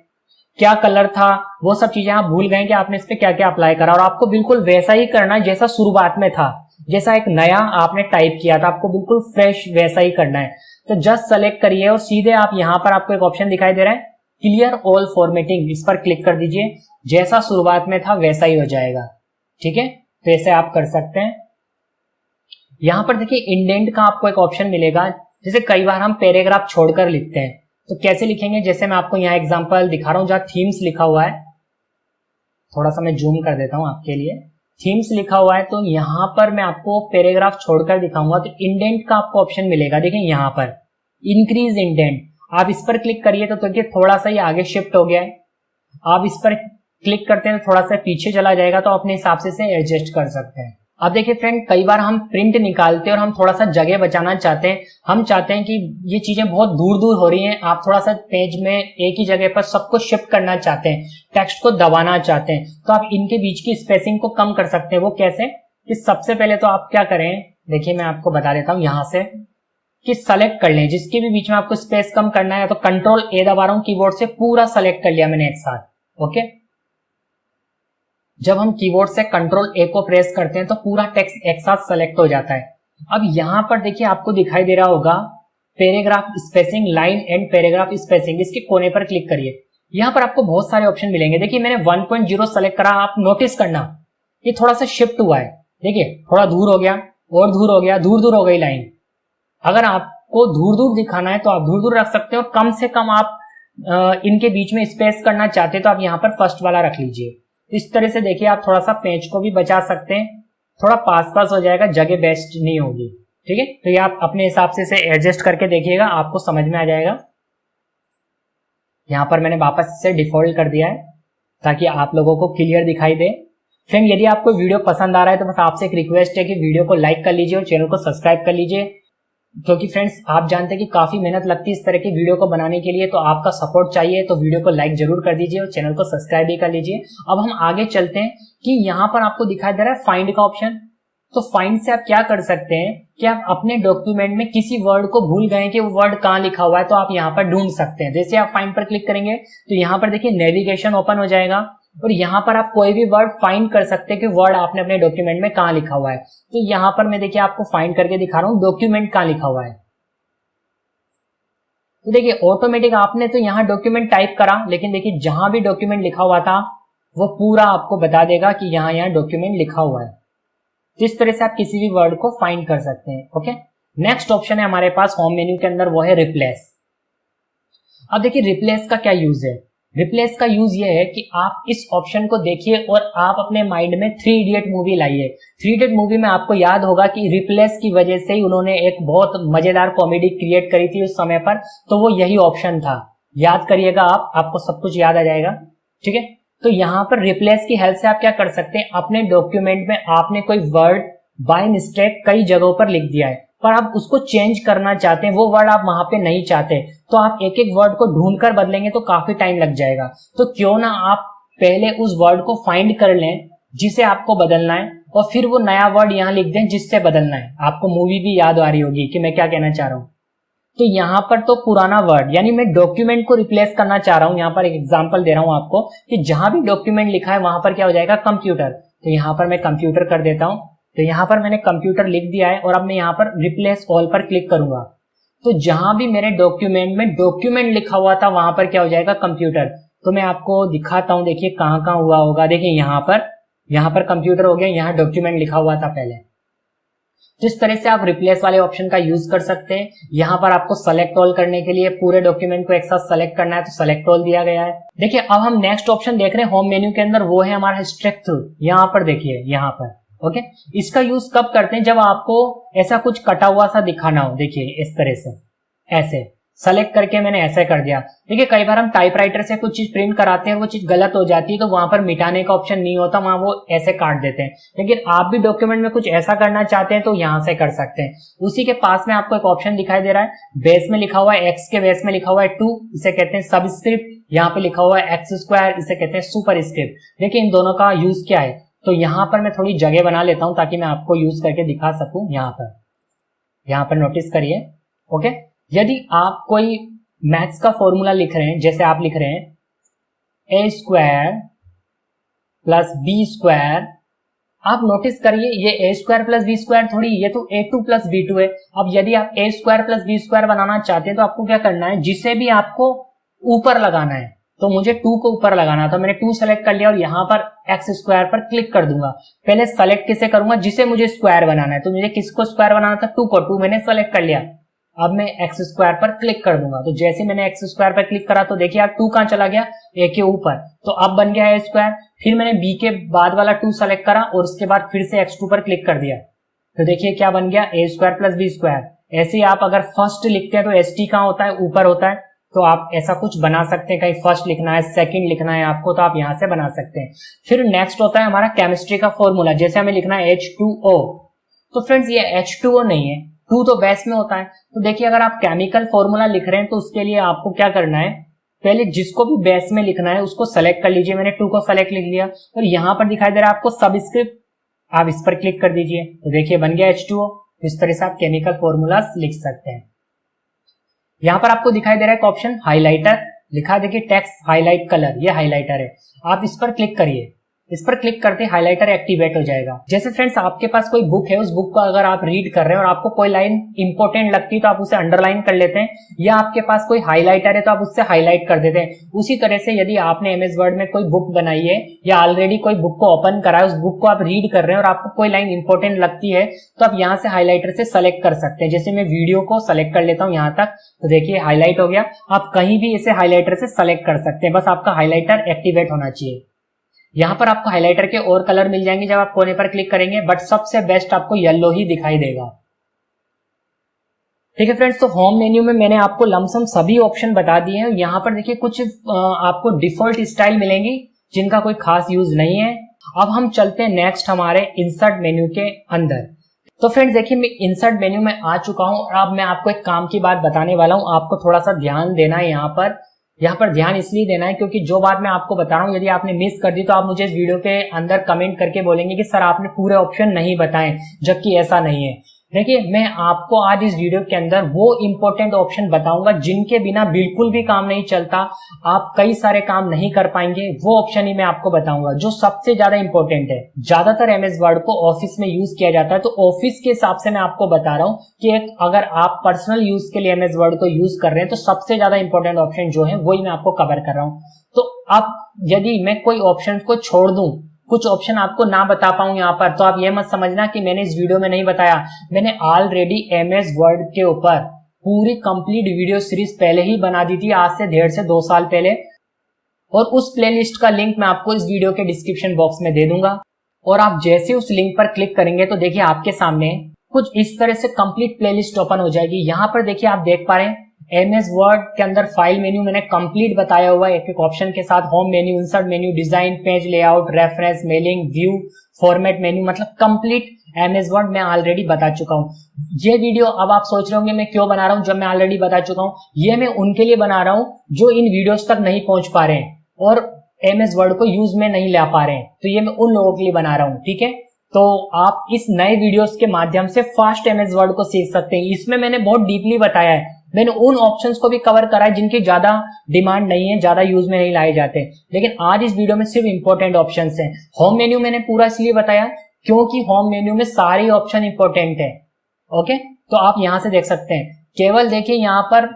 क्या कलर था, वो सब चीजें आप भूल गए कि आपने इस पे क्या क्या अप्लाई करा, और आपको बिल्कुल वैसा ही करना है जैसा शुरुआत में था, जैसा एक नया आपने टाइप किया था, आपको बिल्कुल फ्रेश वैसा ही करना है। तो जस्ट सेलेक्ट करिए और सीधे आप यहाँ पर आपको एक ऑप्शन दिखाई दे रहा है क्लियर ऑल फॉर्मेटिंग, इस पर क्लिक कर दीजिए। जैसा शुरुआत में था वैसा ही हो जाएगा। ठीक है, तो ऐसे आप कर सकते हैं। यहां पर देखिए इंडेंट का आपको एक ऑप्शन मिलेगा। जैसे कई बार हम पैराग्राफ छोड़कर लिखते हैं, तो कैसे लिखेंगे, जैसे मैं आपको यहाँ एग्जांपल दिखा रहा हूं जहां थीम्स लिखा हुआ है, थोड़ा सा मैं जूम कर देता हूं आपके लिए। थीम्स लिखा हुआ है, तो यहां पर मैं आपको पैराग्राफ छोड़कर दिखाऊंगा, तो इंडेंट का आपको ऑप्शन मिलेगा। देखिए यहाँ पर इंक्रीज इंडेंट, आप इस पर क्लिक करिए तो देखिए थोड़ा सा ही आगे शिफ्ट हो गया है। आप इस पर क्लिक करते हैं तो थोड़ा सा पीछे चला जाएगा, तो अपने हिसाब से एडजस्ट कर सकते हैं। अब देखिए फ्रेंड, कई बार हम प्रिंट निकालते हैं और हम थोड़ा सा जगह बचाना चाहते हैं। हम चाहते हैं कि ये चीजें बहुत दूर दूर हो रही हैं, आप थोड़ा सा पेज में एक ही जगह पर सबको शिफ्ट करना चाहते हैं, टेक्स्ट को दबाना चाहते हैं, तो आप इनके बीच की स्पेसिंग को कम कर सकते हैं। वो कैसे, कि सबसे पहले तो आप क्या करें, देखिए मैं आपको बता देता हूँ यहाँ से, कि सेलेक्ट कर लें जिसके भी बीच में आपको स्पेस कम करना है, तो कंट्रोल ए दबा रहा हूँ कीबोर्ड से, पूरा सेलेक्ट कर लिया मैंने एक साथ। ओके, जब हम कीबोर्ड से कंट्रोल ए को प्रेस करते हैं तो पूरा टेक्स्ट एक साथ सेलेक्ट हो जाता है। अब यहां पर देखिए आपको दिखाई दे रहा होगा paragraph spacing, line and paragraph spacing, इसके कोने पर क्लिक करिए। यहां पर आपको बहुत सारे ऑप्शन मिलेंगे। देखिए मैंने 1.0 सेलेक्ट करा, आप नोटिस करना ये थोड़ा सा शिफ्ट हुआ है। देखिए थोड़ा दूर हो गया और दूर हो गया, दूर दूर हो गई लाइन। अगर आपको दूर दूर दिखाना है तो आप दूर दूर रख सकते हो, कम से कम आप इनके बीच में स्पेस करना चाहते हैं तो आप यहाँ पर फर्स्ट वाला रख लीजिए। इस तरह से देखिए आप थोड़ा सा पेज को भी बचा सकते हैं, थोड़ा पास पास हो जाएगा, जगह बेस्ट नहीं होगी। ठीक है, तो ये आप अपने हिसाब से इसे एडजस्ट करके देखिएगा, आपको समझ में आ जाएगा। यहां पर मैंने वापस से डिफॉल्ट कर दिया है ताकि आप लोगों को क्लियर दिखाई दे। फ्रेंड, यदि आपको वीडियो पसंद आ रहा है तो बस आपसे एक रिक्वेस्ट है कि वीडियो को लाइक कर लीजिए और चैनल को सब्सक्राइब कर लीजिए, क्योंकि फ्रेंड्स आप जानते हैं कि काफी मेहनत लगती है इस तरह की वीडियो को बनाने के लिए, तो आपका सपोर्ट चाहिए। तो वीडियो को लाइक जरूर कर दीजिए और चैनल को सब्सक्राइब भी कर लीजिए। अब हम आगे चलते हैं कि यहाँ पर आपको दिखाई दे रहा है फाइंड का ऑप्शन। तो फाइंड से आप क्या कर सकते हैं कि आप अपने डॉक्यूमेंट में किसी वर्ड को भूल गए कि वो वर्ड कहाँ लिखा हुआ है, तो आप यहाँ पर ढूंढ सकते हैं। जैसे आप फाइंड पर क्लिक करेंगे तो यहाँ पर देखिए नेविगेशन ओपन हो जाएगा और यहाँ पर आप कोई भी वर्ड फाइंड कर सकते हैं कि वर्ड आपने अपने डॉक्यूमेंट में कहाँ लिखा हुआ है। तो यहाँ पर मैं देखिए आपको फाइंड करके दिखा रहा हूँ डॉक्यूमेंट कहाँ लिखा हुआ है। तो देखिए ऑटोमेटिक आपने तो यहाँ डॉक्यूमेंट टाइप करा, लेकिन देखिए जहां भी डॉक्यूमेंट लिखा हुआ था वो पूरा आपको बता देगा कि यहाँ डॉक्यूमेंट लिखा हुआ है। तो इस तरह से आप किसी भी वर्ड को फाइंड कर सकते हैं। ओके, नेक्स्ट ऑप्शन है हमारे पास होम मेन्यू के अंदर, वो है रिप्लेस। अब देखिए रिप्लेस का क्या यूज है। रिप्लेस का यूज ये है कि आप इस ऑप्शन को देखिए और आप अपने माइंड में 3 इडियट मूवी लाइए। 3 इडियट मूवी में आपको याद होगा कि रिप्लेस की वजह से ही उन्होंने एक बहुत मजेदार कॉमेडी क्रिएट करी थी उस समय पर, तो वो यही ऑप्शन था। याद करिएगा आप, आपको सब कुछ याद आ जाएगा। ठीक है, तो यहाँ पर रिप्लेस की हेल्प से आप क्या कर सकते हैं, अपने डॉक्यूमेंट में आपने कोई वर्ड बाय मिस्टेक कई जगहों पर लिख दिया है, पर आप उसको चेंज करना चाहते हैं, वो वर्ड आप वहां पे नहीं चाहते, तो आप एक एक वर्ड को ढूंढकर बदलेंगे तो काफी टाइम लग जाएगा। तो क्यों ना आप पहले उस वर्ड को फाइंड कर लें जिसे आपको बदलना है और फिर वो नया वर्ड यहाँ लिख दें जिससे बदलना है। आपको मूवी भी याद आ रही होगी कि मैं क्या कहना चाह रहा हूँ। तो यहाँ पर तो पुराना वर्ड, यानी मैं डॉक्यूमेंट को रिप्लेस करना चाह रहा हूँ। यहाँ पर एक एग्जांपल दे रहा हूँ आपको कि जहां भी डॉक्यूमेंट लिखा है वहां पर क्या हो जाएगा, कंप्यूटर। तो यहाँ पर मैं कंप्यूटर कर देता हूँ। तो यहाँ पर मैंने कंप्यूटर लिख दिया है और अब मैं यहाँ पर रिप्लेस ऑल पर क्लिक करूंगा तो जहां भी मेरे डॉक्यूमेंट में डॉक्यूमेंट लिखा हुआ था वहां पर क्या हो जाएगा, कंप्यूटर। तो मैं आपको दिखाता हूं, देखिए कहाँ कहाँ हुआ होगा। देखिए यहाँ पर कंप्यूटर हो गया, यहाँ डॉक्यूमेंट लिखा हुआ था पहले। तो इस तरह से आप रिप्लेस वाले ऑप्शन का यूज कर सकते हैं। यहाँ पर आपको सेलेक्ट ऑल करने के लिए पूरे डॉक्यूमेंट को एक साथ सेलेक्ट करना है तो सेलेक्ट ऑल दिया गया है। देखिए अब हम नेक्स्ट ऑप्शन देख रहे हैं होम मेन्यू के अंदर, वो है हमारा स्ट्रिक थ्रू। यहाँ पर देखिए, यहाँ पर ओके, इसका यूज कब करते हैं, जब आपको ऐसा कुछ कटा हुआ सा दिखाना हो। देखिए इस तरह से, ऐसे सेलेक्ट करके मैंने ऐसे कर दिया। देखिए कई बार हम टाइपराइटर से कुछ चीज प्रिंट कराते हैं, वो चीज गलत हो जाती है तो वहां पर मिटाने का ऑप्शन नहीं होता, वहां वो ऐसे काट देते हैं। लेकिन आप भी डॉक्यूमेंट में कुछ ऐसा करना चाहते हैं तो यहां से कर सकते हैं। उसी के पास में आपको एक ऑप्शन दिखाई दे रहा है, बेस में लिखा हुआ है एक्स के बेस में लिखा हुआ है 2, इसे कहते हैं सबस्क्रिप्ट। यहाँ पे लिखा हुआ है एक्स स्क्वायर, इसे कहते हैं सुपर स्क्रिप्ट। देखिए इन दोनों का यूज क्या है। तो यहाँ पर मैं थोड़ी जगह बना लेता हूं ताकि मैं आपको यूज करके दिखा सकूं। यहाँ पर नोटिस करिए। ओके, यदि आप कोई मैथ्स का फॉर्मूला लिख रहे हैं, जैसे आप लिख रहे हैं ए स्क्वायर प्लस बी स्क्वायर, आप नोटिस करिए ये ए स्क्वायर प्लस बी स्क्वायर थोड़ी, ये तो ए2 प्लस बी2 है। अब यदि आप ए स्क्वायर प्लस बी स्क्वायर बनाना चाहते हैं तो आपको क्या करना है, जिसे भी आपको ऊपर लगाना है, तो मुझे 2 को ऊपर लगाना था, मैंने 2 सेलेक्ट कर लिया और यहाँ पर एक्स स्क्वायर पर क्लिक कर दूंगा। पहले सेलेक्ट किसे करूंगा, जिसे मुझे स्क्वायर बनाना है। तो मुझे किसको स्क्वायर बनाना था, 2 को, 2 मैंने सेलेक्ट कर लिया। अब मैं एक्स स्क्वायर पर क्लिक कर दूंगा। तो जैसे मैंने एक्स स्क्वायर पर क्लिक करा तो देखिए आप 2 कहां चला गया, ए के ऊपर, तो अब बन गया है स्क्वायर। फिर मैंने बी के बाद वाला 2 सेलेक्ट करा और उसके बाद फिर से x2 पर क्लिक कर दिया, तो देखिए क्या बन गया, ए स्क्वायर प्लस बी स्क्वायर। ऐसे ही आप अगर फर्स्ट लिखते हैं तो एस टी कहाँ होता है, ऊपर होता है। तो आप ऐसा कुछ बना सकते हैं, कहीं फर्स्ट लिखना है, सेकंड लिखना है आपको, तो आप यहां से बना सकते हैं। फिर नेक्स्ट होता है हमारा केमिस्ट्री का फॉर्मूला, जैसे हमें लिखना है H2O। तो फ्रेंड्स ये H2O नहीं है, 2 तो बेस में होता है। तो देखिए अगर आप केमिकल फॉर्मूला लिख रहे हैं तो उसके लिए आपको क्या करना है, पहले जिसको भी बेस में लिखना है उसको सेलेक्ट कर लीजिए। मैंने 2 को सेलेक्ट लिख लिया और यहाँ पर दिखाई दे रहा है आपको सबस्क्रिप्ट, आप इस पर क्लिक कर दीजिए तो देखिए बन गया H2O। इस तरह से आप केमिकल फॉर्मूलास लिख सकते हैं। यहाँ पर आपको दिखाई दे रहा है एक ऑप्शन हाइलाइटर, लिखा देखिए टेक्स्ट हाईलाइट कलर, ये हाइलाइटर है। आप इस पर क्लिक करिए, इस पर क्लिक करते हाइलाइटर एक्टिवेट हो जाएगा। जैसे फ्रेंड्स आपके पास कोई बुक है, उस बुक को अगर आप रीड कर रहे हैं और आपको कोई लाइन इंपॉर्टेंट लगती है तो आप उसे अंडरलाइन कर लेते हैं, या आपके पास कोई हाइलाइटर है तो आप उससे हाईलाइट कर देते हैं। उसी तरह से यदि आपने एमएस वर्ड में कोई बुक बनाई है या ऑलरेडी कोई बुक को ओपन करा है, उस बुक को आप रीड कर रहे हैं और आपको कोई लाइन इंपॉर्टेंट लगती है तो आप यहाँ से हाईलाइटर से सेलेक्ट कर सकते हैं। जैसे मैं वीडियो को सेलेक्ट कर लेता हूँ यहाँ तक, तो देखिए हाईलाइट हो गया। आप कहीं भी इसे हाईलाइटर से सेलेक्ट कर सकते हैं, बस आपका हाईलाइटर एक्टिवेट होना चाहिए। यहाँ पर आपको हाइलाइटर के और कलर मिल जाएंगे जब आप कोने पर क्लिक करेंगे, बट सबसे बेस्ट आपको येलो ही दिखाई देगा। ठीक है फ्रेंड्स, तो होम मेन्यू में मैंने आपको लमसम सभी ऑप्शन बता दिए हैं। यहाँ पर देखिए कुछ आपको डिफॉल्ट स्टाइल मिलेंगी जिनका कोई खास यूज नहीं है। अब हम चलते हैं नेक्स्ट हमारे इंसर्ट मेन्यू के अंदर। तो फ्रेंड्स देखिए मैं इंसर्ट मेन्यू में आ चुका हूं और अब मैं आपको एक काम की बात बताने वाला हूं, आपको थोड़ा सा ध्यान देना है यहाँ पर। यहाँ पर ध्यान इसलिए देना है क्योंकि जो बात मैं आपको बता रहा हूँ यदि आपने मिस कर दी तो आप मुझे इस वीडियो के अंदर कमेंट करके बोलेंगे कि सर आपने पूरे ऑप्शन नहीं बताए, जबकि ऐसा नहीं है। देखिए, मैं आपको आज इस वीडियो के अंदर वो इंपॉर्टेंट ऑप्शन बताऊंगा जिनके बिना बिल्कुल भी काम नहीं चलता, आप कई सारे काम नहीं कर पाएंगे। वो ऑप्शन ही मैं आपको बताऊंगा जो सबसे ज्यादा इंपॉर्टेंट है। ज्यादातर एमएस वर्ड को ऑफिस में यूज किया जाता है, तो ऑफिस के हिसाब से मैं आपको बता रहा हूँ कि अगर आप पर्सनल यूज के लिए एमएस वर्ड को यूज कर रहे हैं तो सबसे ज्यादा इंपॉर्टेंट ऑप्शन जो है वही मैं आपको कवर कर रहा हूँ। तो अब यदि मैं कोई ऑप्शन को छोड़ दूं, कुछ ऑप्शन आपको ना बता पाऊं यहाँ पर, तो आप ये मत समझना कि मैंने इस वीडियो में नहीं बताया। मैंने ऑलरेडी एमएस वर्ड के ऊपर पूरी कंप्लीट वीडियो सीरीज पहले ही बना दी थी, आज से 1.5 से 2 साल पहले, और उस प्लेलिस्ट का लिंक मैं आपको इस वीडियो के डिस्क्रिप्शन बॉक्स में दे दूंगा। और आप जैसे उस लिंक पर क्लिक करेंगे तो देखिए आपके सामने कुछ इस तरह से कंप्लीट प्लेलिस्ट ओपन हो जाएगी। यहाँ पर देखिए आप देख पा रहे हैं एमएस वर्ड के अंदर फाइल मेन्यू मैंने कंप्लीट बताया हुआ है एक एक ऑप्शन के साथ। Home menu, insert menu, design, page layout, reference, mailing, view, format menu, मतलब कंप्लीट एमएस वर्ड मैं ऑलरेडी बता चुका हूँ। ये वीडियो अब आप सोच रहे होंगे मैं क्यों बना रहा हूँ जब मैं ऑलरेडी बता चुका हूँ। ये मैं उनके लिए बना रहा हूँ जो इन वीडियोस तक नहीं पहुंच पा रहे हैं और एमएस वर्ड को यूज में नहीं ला पा रहे हैं, तो ये मैं उन लोगों के लिए बना रहा हूँ। ठीक है, तो आप इस नए वीडियोस के माध्यम से फास्ट एमएस वर्ड को सीख सकते हैं। इसमें मैंने बहुत डीपली बताया है, मैंने उन ऑप्शंस को भी कवर करा है जिनकी ज्यादा डिमांड नहीं है, ज्यादा यूज में नहीं लाए जाते, लेकिन आज इस वीडियो में सिर्फ इंपॉर्टेंट ऑप्शंस हैं। होम मेन्यू मैंने पूरा इसलिए बताया क्योंकि होम मेन्यू में सारे ऑप्शन इंपॉर्टेंट है। ओके, तो आप यहां से देख सकते हैं। केवल देखिए यहाँ पर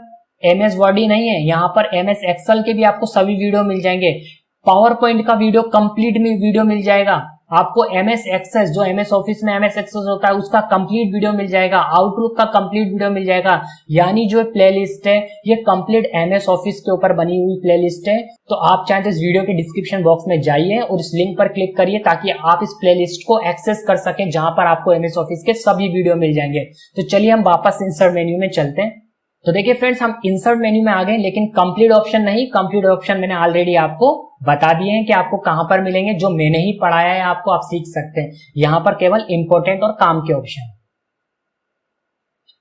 एमएस वर्ड ही नहीं है, यहाँ पर एमएस एक्सेल के भी आपको सभी वीडियो मिल जाएंगे। पावर पॉइंट का वीडियो कंप्लीट में वीडियो मिल जाएगा आपको। एमएस एक्सेस जो एमएस ऑफिस में एमएस एक्सेस होता है उसका कंप्लीट वीडियो मिल जाएगा। आउटलुक का कंप्लीट वीडियो मिल जाएगा। यानी जो प्लेलिस्ट है ये कंप्लीट एमएस ऑफिस के ऊपर बनी हुई प्लेलिस्ट है। तो आप चाहे तो इस वीडियो के डिस्क्रिप्शन बॉक्स में जाइए और इस लिंक पर क्लिक करिए ताकि आप इस प्लेलिस्ट को एक्सेस कर सकें जहां पर आपको एमएस ऑफिस के सभी वीडियो मिल जाएंगे। तो चलिए हम वापस इंसर्ट मेन्यू में चलते हैं। तो देखिए फ्रेंड्स, हम इंसर्ट मेन्यू में आ गए, लेकिन कंप्लीट ऑप्शन नहीं। कंप्लीट ऑप्शन मैंने ऑलरेडी आपको बता दिए हैं कि आपको कहां पर मिलेंगे। जो मैंने ही पढ़ाया है आपको, आप सीख सकते हैं। यहां पर केवल इंपॉर्टेंट और काम के ऑप्शन।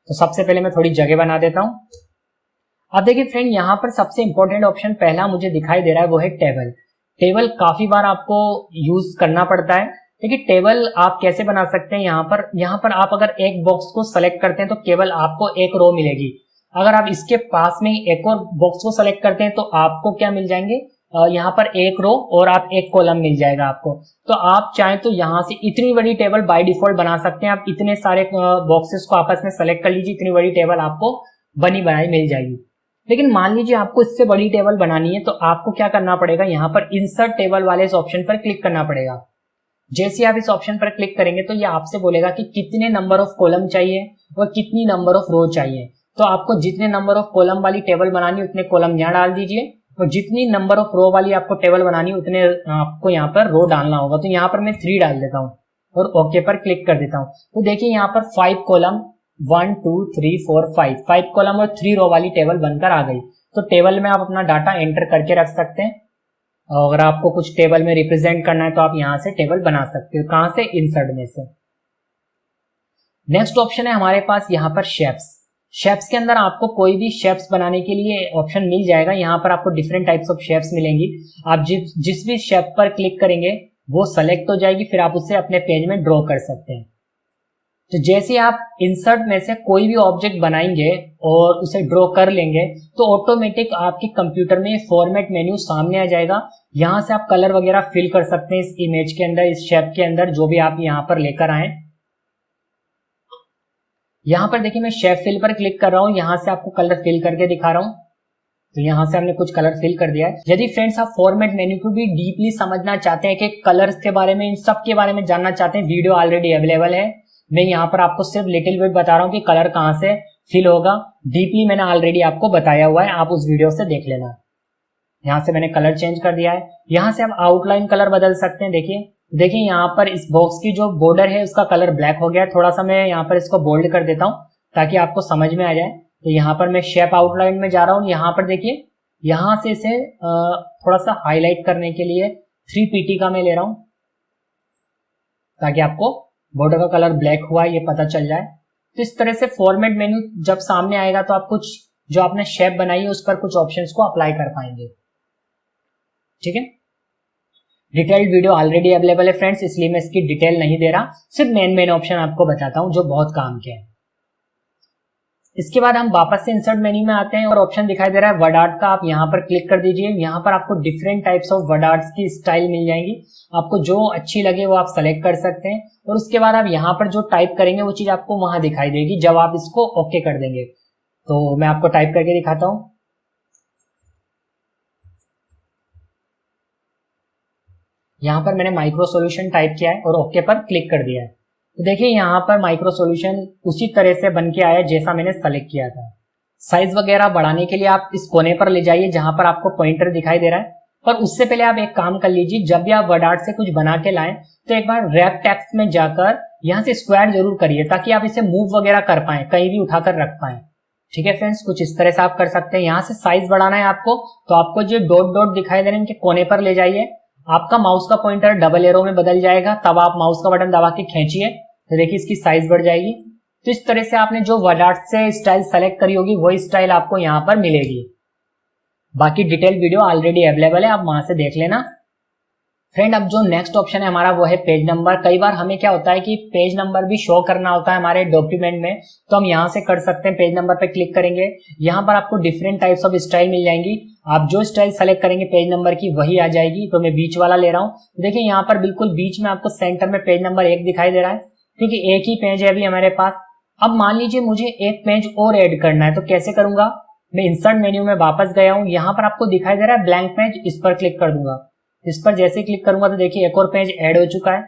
तो सबसे पहले मैं थोड़ी जगह बना देता हूं। अब देखिए फ्रेंड, यहां पर सबसे इंपॉर्टेंट ऑप्शन पहला मुझे दिखाई दे रहा है, वो है टेबल। टेबल काफी बार आपको यूज करना पड़ता है। देखिए टेबल आप कैसे बना सकते हैं। यहाँ पर आप अगर एक बॉक्स को सेलेक्ट करते हैं तो केवल आपको एक रो मिलेगी। अगर आप इसके पास में एक और बॉक्स को सेलेक्ट करते हैं तो आपको क्या मिल जाएंगे, यहाँ पर एक रो और आप एक कॉलम मिल जाएगा आपको। तो आप चाहें तो यहाँ से इतनी बड़ी टेबल बाय डिफॉल्ट बना सकते हैं। आप इतने सारे बॉक्सेस को आपस में सेलेक्ट कर लीजिए, इतनी बड़ी टेबल आपको बनी बनाई मिल जाएगी। लेकिन मान लीजिए आपको इससे बड़ी टेबल बनानी है तो आपको क्या करना पड़ेगा, यहाँ पर इंसर्ट टेबल वाले इस ऑप्शन पर क्लिक करना पड़ेगा। जैसे आप इस ऑप्शन पर क्लिक करेंगे तो ये आपसे बोलेगा कि कितने नंबर ऑफ कॉलम चाहिए और कितनी नंबर ऑफ रो चाहिए। तो आपको जितने नंबर ऑफ कॉलम वाली टेबल बनानी उतने कॉलम यहाँ डाल दीजिए, और जितनी नंबर ऑफ रो वाली आपको टेबल बनानी उतने आपको यहाँ पर रो डालना होगा। तो यहाँ पर मैं 3 डाल देता हूँ और ओके पर क्लिक कर देता हूँ। तो देखिए यहाँ पर 5 कॉलम 1 2 3 4 5 कॉलम और 3 रो वाली टेबल बनकर आ गई। तो टेबल में आप अपना डाटा एंटर करके रख सकते हैं। अगर आपको कुछ टेबल में रिप्रेजेंट करना है तो आप यहाँ से टेबल बना सकते हो। कहाँ से, इंसर्ट में से। नेक्स्ट ऑप्शन है हमारे पास यहाँ पर शेप्स। शेप्स के अंदर आपको कोई भी शेप्स बनाने के लिए ऑप्शन मिल जाएगा। यहाँ पर आपको डिफरेंट टाइप्स ऑफ शेप्स मिलेंगी। आप जिस भी शेप पर क्लिक करेंगे वो सेलेक्ट हो जाएगी, फिर आप उसे अपने पेज में ड्रॉ कर सकते हैं। तो जैसे आप इंसर्ट में से कोई भी ऑब्जेक्ट बनाएंगे और उसे ड्रॉ कर लेंगे तो ऑटोमेटिक आपके कंप्यूटर में फॉर्मेट मेन्यू सामने आ जाएगा। यहाँ से आप कलर वगैरह फिल कर सकते हैं इस इमेज के अंदर, इस शेप के अंदर, जो भी आप यहाँ पर लेकर आए। यहाँ पर देखिए मैं शेप फिल पर क्लिक कर रहा हूँ, यहाँ से आपको कलर फिल करके दिखा रहा हूँ। तो यहाँ से हमने कुछ कलर फिल कर दिया है। यदि फ्रेंड्स आप फॉर्मेट मेन्यू को भी डीपली समझना चाहते हैं कि कलर्स के बारे में, इन सब के बारे में जानना चाहते हैं, वीडियो ऑलरेडी अवेलेबल है। मैं यहाँ पर आपको सिर्फ लिटिल बिट बता रहा हूँ कि कलर कहाँ से फिल होगा। डीपली मैंने ऑलरेडी आपको बताया हुआ है, आप उस वीडियो से देख लेना। यहाँ से मैंने कलर चेंज कर दिया है। यहाँ से आप आउटलाइन कलर बदल सकते हैं। देखिए यहाँ पर इस बॉक्स की जो बॉर्डर है उसका कलर ब्लैक हो गया है। थोड़ा सा मैं यहाँ पर इसको बोल्ड कर देता हूँ ताकि आपको समझ में आ जाए। तो यहाँ पर मैं शेप आउटलाइन में जा रहा हूँ। यहाँ पर देखिए, यहाँ से इसे थोड़ा सा हाईलाइट करने के लिए 3pt का मैं ले रहा हूँ ताकि आपको बॉर्डर का कलर ब्लैक हुआ है ये पता चल जाए। तो इस तरह से फॉर्मेट मेन्यू जब सामने आएगा तो आप कुछ जो आपने शेप बनाई है उस पर कुछ ऑप्शंस को अप्लाई कर पाएंगे। ठीक है, डिटेल्ड वीडियो ऑलरेडी अवेलेबल है फ्रेंड्स, इसलिए मैं इसकी डिटेल नहीं दे रहा, सिर्फ मेन ऑप्शन आपको बताता हूं जो बहुत काम के हैं। इसके बाद हम वापस से इंसर्ट मेन्यू में आते हैं और ऑप्शन दिखाई दे रहा है वर्ड आर्ट का, आप यहाँ पर क्लिक कर दीजिए। यहाँ पर आपको different types of word arts की स्टाइल मिल जाएंगी, आपको जो अच्छी लगे वो आप सेलेक्ट कर सकते हैं। और उसके बाद आप यहाँ पर जो टाइप करेंगे वो चीज आपको वहां दिखाई देगी जब आप इसको ओके कर देंगे। तो मैं आपको टाइप करके दिखाता हूँ। यहाँ पर मैंने माइक्रो सॉल्यूशन टाइप किया है और ओके पर क्लिक कर दिया है। तो देखिए यहाँ पर माइक्रो सॉल्यूशन उसी तरह से बन के आया जैसा मैंने सेलेक्ट किया था। साइज वगैरह बढ़ाने के लिए आप इस कोने पर ले जाइए जहां पर आपको पॉइंटर दिखाई दे रहा है। पर उससे पहले आप एक काम कर लीजिए, जब भी आप वर्ड आर्ट से कुछ बना के लाएं तो एक बार रैप टेक्स्ट में जाकर यहाँ से स्क्वायर जरूर करिए ताकि आप इसे मूव वगैरह कर पाए, कहीं भी उठाकर रख पाए। ठीक है फ्रेंड्स, कुछ इस तरह से आप कर सकते हैं। यहाँ से साइज बढ़ाना है आपको, तो आपको जो डॉट डॉट दिखाई दे रहे हैं इनके कोने पर ले जाइए, आपका माउस का पॉइंटर डबल एरो में बदल जाएगा, तब आप माउस का बटन दबा के खींचिए तो देखिए इसकी साइज बढ़ जाएगी। तो इस तरह से आपने जो वर्ड आर्ट से स्टाइल सेलेक्ट करी होगी वही स्टाइल आपको यहाँ पर मिलेगी। बाकी डिटेल वीडियो ऑलरेडी अवेलेबल है, आप वहां से देख लेना। फ्रेंड, अब जो नेक्स्ट ऑप्शन है हमारा वो है पेज नंबर। कई बार हमें क्या होता है कि पेज नंबर भी शो करना होता है हमारे डॉक्यूमेंट में, तो हम यहाँ से कर सकते हैं। पेज नंबर पे क्लिक करेंगे, यहाँ पर आपको डिफरेंट टाइप्स ऑफ स्टाइल मिल जाएंगी, आप जो स्टाइल सेलेक्ट करेंगे पेज नंबर की वही आ जाएगी। तो मैं बीच वाला ले रहा हूँ। देखिए यहाँ पर बिल्कुल बीच में आपको सेंटर में पेज नंबर 1 दिखाई दे रहा है, क्योंकि एक ही पेज है अभी हमारे पास। अब मान लीजिए मुझे एक पेज और ऐड करना है, तो कैसे करूंगा? मैं इंसर्ट मेन्यू में वापस गया हूं, यहाँ पर आपको दिखाई दे रहा है ब्लैंक पेज, इस पर क्लिक कर दूंगा। इस पर जैसे क्लिक करूंगा तो देखिए एक और पेज ऐड हो चुका है।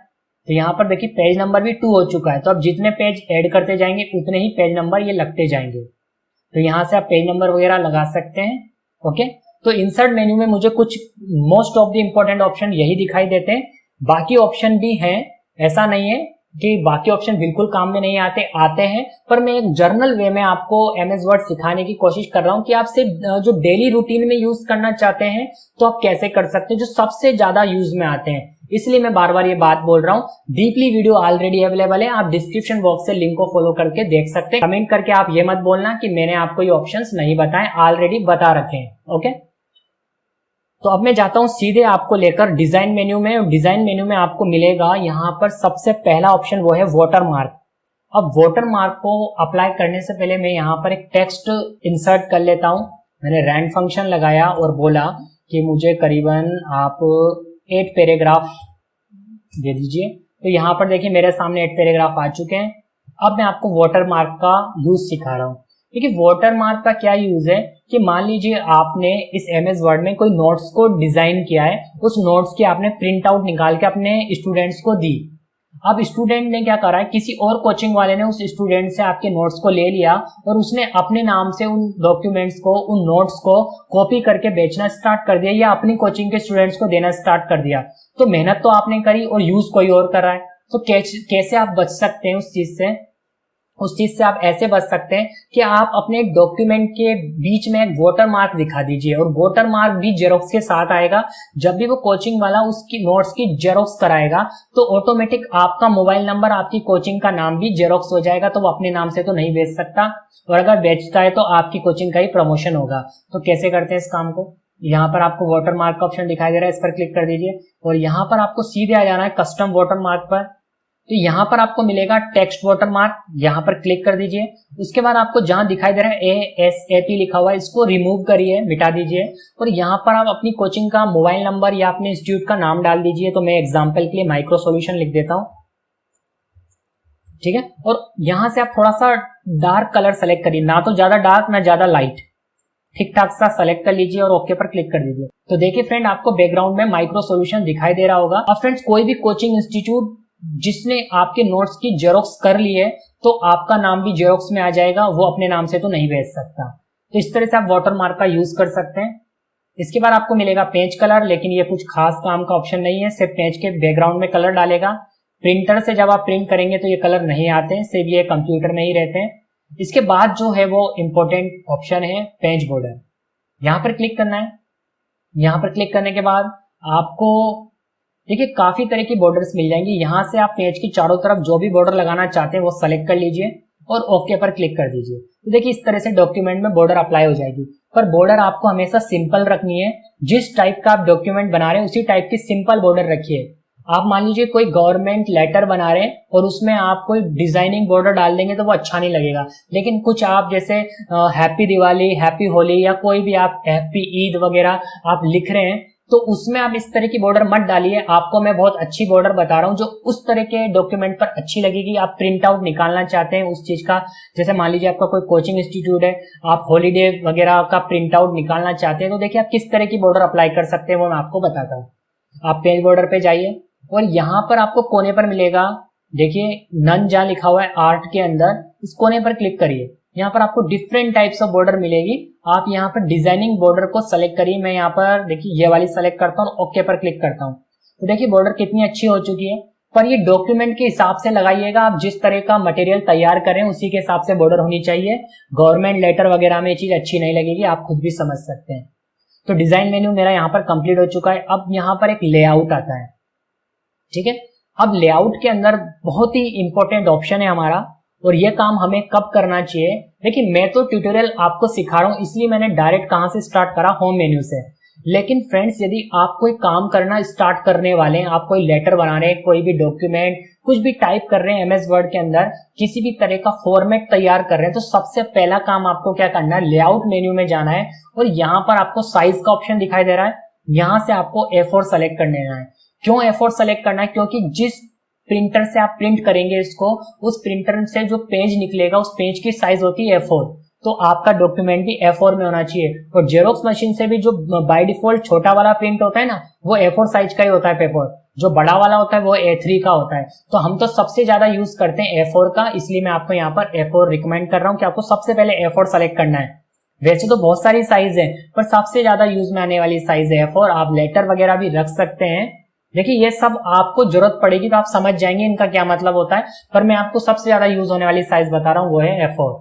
तो यहाँ पर देखिए पेज नंबर भी 2 हो चुका है। तो अब जितने पेज ऐड करते जाएंगे उतने ही पेज नंबर ये लगते जाएंगे। तो यहाँ से आप पेज नंबर वगैरह लगा सकते हैं। ओके, तो इंसर्ट मेन्यू में मुझे कुछ most of the important option यही दिखाई देते हैं। बाकी ऑप्शन भी हैं, ऐसा नहीं है कि बाकी ऑप्शन बिल्कुल काम में नहीं आते हैं, पर मैं एक जर्नल वे में आपको एमएस वर्ड सिखाने की कोशिश कर रहा हूं कि आप सिर्फ जो डेली रूटीन में यूज करना चाहते हैं तो आप कैसे कर सकते हैं, जो सबसे ज्यादा यूज में आते हैं। इसलिए मैं बार बार ये बात बोल रहा हूं। डीपली वीडियो ऑलरेडी अवेलेबल है, आप डिस्क्रिप्शन बॉक्स से लिंक को फॉलो करके देख सकते हैं। कमेंट करके आप ये मत बोलना कि मैंने आपको ये ऑप्शंस नहीं बताए, ऑलरेडी बता रखे हैं। ओके, तो अब मैं जाता हूं सीधे आपको लेकर डिजाइन मेन्यू में। डिजाइन मेन्यू में आपको मिलेगा यहाँ पर सबसे पहला ऑप्शन वो है वाटर मार्क। अब वाटर मार्क को अप्लाई करने से पहले मैं यहाँ पर एक टेक्स्ट इंसर्ट कर लेता हूँ। मैंने रैंड फंक्शन लगाया और बोला कि मुझे करीबन आप 8 पैराग्राफ दे दीजिए। तो यहाँ पर देखिए मेरे सामने 8 पैराग्राफ आ चुके हैं। अब मैं आपको वाटर मार्क का यूज सिखा रहा हूँ। देखिए वाटर मार्क का क्या यूज है कि मान लीजिए आपने इस एमएस वर्ड में कोई नोट्स को डिजाइन किया है, उस नोट्स की आपने प्रिंट आउट निकाल के अपने स्टूडेंट्स को दी। अब स्टूडेंट ने क्या करा है, किसी और कोचिंग वाले ने उस स्टूडेंट से आपके नोट्स को ले लिया और उसने अपने नाम से उन डॉक्यूमेंट्स को, उन नोट्स को कॉपी करके बेचना स्टार्ट कर दिया या अपनी कोचिंग के स्टूडेंट्स को देना स्टार्ट कर दिया। तो मेहनत तो आपने करी और यूज कोई और कर रहा है। तो कैसे आप बच सकते हैं उस चीज से? उस चीज से आप ऐसे बच सकते हैं कि आप अपने डॉक्यूमेंट के बीच में एक वाटर मार्क दिखा दीजिए, और वाटर मार्क भी जेरोक्स के साथ आएगा। जब भी वो कोचिंग वाला उसकी नोट्स की जेरोक्स कराएगा तो ऑटोमेटिक आपका मोबाइल नंबर, आपकी कोचिंग का नाम भी जेरोक्स हो जाएगा। तो वो अपने नाम से तो नहीं बेच सकता, और अगर बेचता है तो आपकी कोचिंग का ही प्रमोशन होगा। तो कैसे करते हैं इस काम को? यहाँ पर आपको वाटर मार्क का ऑप्शन दिखाई दे रहा है, इस पर क्लिक कर दीजिए और यहाँ पर आपको सीधे आ जाना है कस्टम वाटर मार्क पर। तो यहाँ पर आपको मिलेगा टेक्स्ट वाटर मार्क, यहाँ पर क्लिक कर दीजिए। उसके बाद आपको जहां दिखाई दे रहा है ASAP लिखा हुआ है, इसको रिमूव करिए, मिटा दीजिए और यहाँ पर आप अपनी कोचिंग का मोबाइल नंबर या अपने इंस्टीट्यूट का नाम डाल दीजिए। तो मैं एग्जांपल के लिए माइक्रो सॉल्यूशन लिख देता हूँ, ठीक है। और यहाँ से आप थोड़ा सा डार्क कलर सेलेक्ट करिए, ना तो ज्यादा डार्क ना ज्यादा लाइट, ठीक ठाक सा सेलेक्ट कर लीजिए और ओके पर क्लिक कर दीजिए। तो देखिए फ्रेंड, आपको बैकग्राउंड में माइक्रो सॉल्यूशन दिखाई दे रहा होगा। अब फ्रेंड्स, कोई भी कोचिंग इंस्टीट्यूट जिसने आपके नोट्स की जेरोक्स कर ली है तो आपका नाम भी जेरोक्स में आ जाएगा, वो अपने नाम से तो नहीं भेज सकता। तो इस तरह से आप वाटर मार्क का यूज कर सकते हैं। इसके बाद आपको मिलेगा पेज कलर, लेकिन ये कुछ खास काम का ऑप्शन नहीं है, सिर्फ पेज के बैकग्राउंड में कलर डालेगा। प्रिंटर से जब आप प्रिंट करेंगे तो ये कलर नहीं आते हैं, सिर्फ ये कंप्यूटर में ही रहते हैं। इसके बाद जो है वो इंपॉर्टेंट ऑप्शन है पेज बॉर्डर, यहाँ पर क्लिक करना है। यहाँ पर क्लिक करने के बाद आपको देखिए काफी तरह की बॉर्डर्स मिल जाएंगी। यहाँ से आप पेज की चारों तरफ जो भी बॉर्डर लगाना चाहते हैं वो सेलेक्ट कर लीजिए और ओके पर क्लिक कर दीजिए। तो देखिए इस तरह से डॉक्यूमेंट में बॉर्डर अप्लाई हो जाएगी। पर बॉर्डर आपको हमेशा सिंपल रखनी है, जिस टाइप का आप डॉक्यूमेंट बना रहे हैं उसी टाइप की सिंपल बॉर्डर रखिए। आप मान लीजिए कोई गवर्नमेंट लेटर बना रहे हैं और उसमें आप कोई डिजाइनिंग बॉर्डर डाल देंगे तो वो अच्छा नहीं लगेगा। लेकिन कुछ आप जैसे हैप्पी दिवाली, हैप्पी होली या कोई भी आप हैप्पी ईद वगैरह आप लिख रहे हैं तो उसमें आप इस तरह की बॉर्डर मत डालिए। आपको मैं बहुत अच्छी बॉर्डर बता रहा हूं जो उस तरह के डॉक्यूमेंट पर अच्छी लगेगी। आप प्रिंट आउट निकालना चाहते हैं उस चीज का, जैसे मान लीजिए आपका कोई कोचिंग इंस्टीट्यूट है, आप हॉलीडे वगैरह का प्रिंट आउट निकालना चाहते हैं तो देखिए आप किस तरह की बॉर्डर अप्लाई कर सकते हैं वो मैं आपको बताता हूँ। आप पेज बॉर्डर पे जाइए और यहाँ पर आपको कोने पर मिलेगा, देखिए नन जहाँ लिखा हुआ है आर्ट के अंदर, इस कोने पर क्लिक करिए। यहाँ पर आपको डिफरेंट टाइप्स ऑफ बॉर्डर मिलेगी। आप यहाँ पर डिजाइनिंग बॉर्डर को सेलेक्ट करिए। मैं यहाँ पर देखिए ये वाली सेलेक्ट करता हूँ और ओके पर क्लिक करता हूँ। तो देखिए बॉर्डर कितनी अच्छी हो चुकी है। पर ये डॉक्यूमेंट के हिसाब से लगाइएगा, आप जिस तरह का मटेरियल तैयार करें उसी के हिसाब से बॉर्डर होनी चाहिए। गवर्नमेंट लेटर वगैरह में ये चीज अच्छी नहीं लगेगी, आप खुद भी समझ सकते हैं। तो डिजाइन मेन्यू मेरा यहाँ पर कंप्लीट हो चुका है। अब यहाँ पर एक लेआउट आता है, ठीक है। अब लेआउट के अंदर बहुत ही इंपॉर्टेंट ऑप्शन है हमारा, और ये काम हमें कब करना चाहिए। देखिए मैं तो ट्यूटोरियल आपको सिखा रहा हूँ इसलिए मैंने डायरेक्ट कहां से स्टार्ट करा, होम मेन्यू से। लेकिन फ्रेंड्स यदि आप कोई काम करना स्टार्ट करने वाले हैं, आप कोई लेटर बना रहे हैं, कोई भी डॉक्यूमेंट कुछ भी टाइप कर रहे हैं एमएस वर्ड के अंदर, किसी भी तरह का फॉर्मेट तैयार कर रहे हैं, तो सबसे पहला काम आपको क्या करना है, लेआउट मेन्यू में जाना है और यहाँ पर आपको साइज का ऑप्शन दिखाई दे रहा है, यहाँ से आपको A4 सेलेक्ट कर लेना है। क्यों A4 सेलेक्ट करना है, क्योंकि जिस प्रिंटर से आप प्रिंट करेंगे इसको, उस प्रिंटर से जो पेज निकलेगा उस पेज की साइज होती है A4, तो आपका डॉक्यूमेंट भी A4 में होना चाहिए। और जेरोक्स मशीन से भी जो बाय डिफॉल्ट छोटा वाला प्रिंट होता है ना, वो A4 साइज का ही होता है पेपर, जो बड़ा वाला होता है वो A3 का होता है। तो हम तो सबसे ज्यादा यूज करते हैं A4 का, इसलिए मैं आपको यहाँ पर A4 रिकमेंड कर रहा हूँ कि आपको सबसे पहले A4 सेलेक्ट करना है। वैसे तो बहुत सारी साइज है पर सबसे ज्यादा यूज में आने वाली साइज है A4। आप लेटर वगैरह भी रख सकते हैं। देखिए ये सब आपको जरूरत पड़ेगी तो आप समझ जाएंगे इनका क्या मतलब होता है, पर मैं आपको सबसे ज्यादा यूज होने वाली साइज बता रहा हूँ, वो है A4,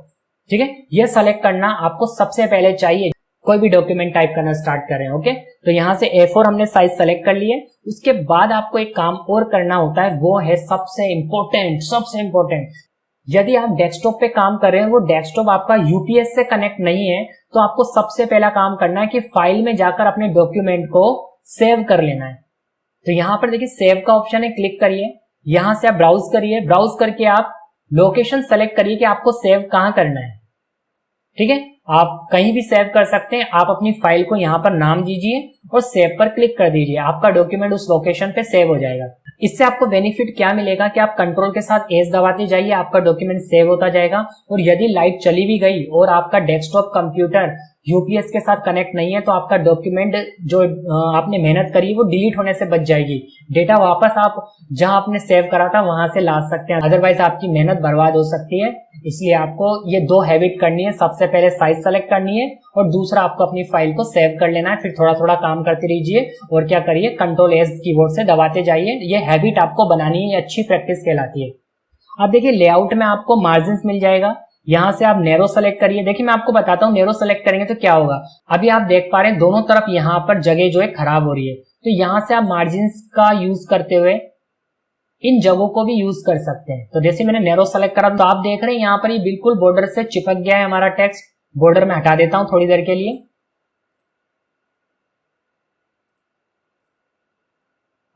ठीक है। ये सेलेक्ट करना आपको सबसे पहले चाहिए कोई भी डॉक्यूमेंट टाइप करना स्टार्ट करें, ओके। तो यहाँ से A4 हमने साइज सेलेक्ट कर लिए। उसके बाद आपको एक काम और करना होता है, वो है सबसे इंपॉर्टेंट। यदि आप डेस्कटॉप पे काम कर रहे हैं, वो डेस्कटॉप आपका यूपीएस से कनेक्ट नहीं है, तो आपको सबसे पहला काम करना है कि फाइल में जाकर अपने डॉक्यूमेंट को सेव कर लेना है। तो यहाँ पर देखिए सेव का ऑप्शन है, क्लिक करिए। यहां से आप ब्राउज करिए, ब्राउज करके आप लोकेशन सेलेक्ट करिए कि आपको सेव कहां करना है, ठीक है। आप कहीं भी सेव कर सकते हैं। आप अपनी फाइल को यहाँ पर नाम दीजिए और सेव पर क्लिक कर दीजिए, आपका डॉक्यूमेंट उस लोकेशन पे सेव हो जाएगा। इससे आपको बेनिफिट क्या मिलेगा कि आप कंट्रोल के साथ एस दबाते जाइए, आपका डॉक्यूमेंट सेव होता जाएगा। और यदि लाइट चली भी गई और आपका डेस्कटॉप कंप्यूटर यूपीएस के साथ कनेक्ट नहीं है, तो आपका डॉक्यूमेंट जो आपने मेहनत करी वो डिलीट होने से बच जाएगी। डेटा वापस आप जहां आपने सेव करा था वहां से ला सकते हैं, अदरवाइज आपकी मेहनत बर्बाद हो सकती है। इसलिए आपको ये दो हैबिट करनी है, सबसे पहले साइज सेलेक्ट करनी है और दूसरा आपको अपनी फाइल को सेव कर लेना है। फिर थोड़ा थोड़ा काम करते रहिए और क्या करिए, कंट्रोल एस कीबोर्ड से दबाते जाइए। ये हैबिट आपको बनानी है, ये अच्छी प्रैक्टिस कहलाती है। अब देखिए लेआउट में आपको मार्जिन मिल जाएगा, यहां से आप नैरो सेलेक्ट करिए। देखिए मैं आपको बताता हूँ नैरो सेलेक्ट करेंगे तो क्या होगा। अभी आप देख पा रहे हैं दोनों तरफ यहाँ पर जगह जो है खराब हो रही है, तो यहां से आप मार्जिन का यूज करते हुए इन जगहों को भी यूज कर सकते हैं। तो जैसे मैंने नैरो सेलेक्ट करा तो आप देख रहे हैं यहाँ पर ये बिल्कुल बॉर्डर से चिपक गया है हमारा टेक्स्ट। बॉर्डर में हटा देता हूं थोड़ी देर के लिए।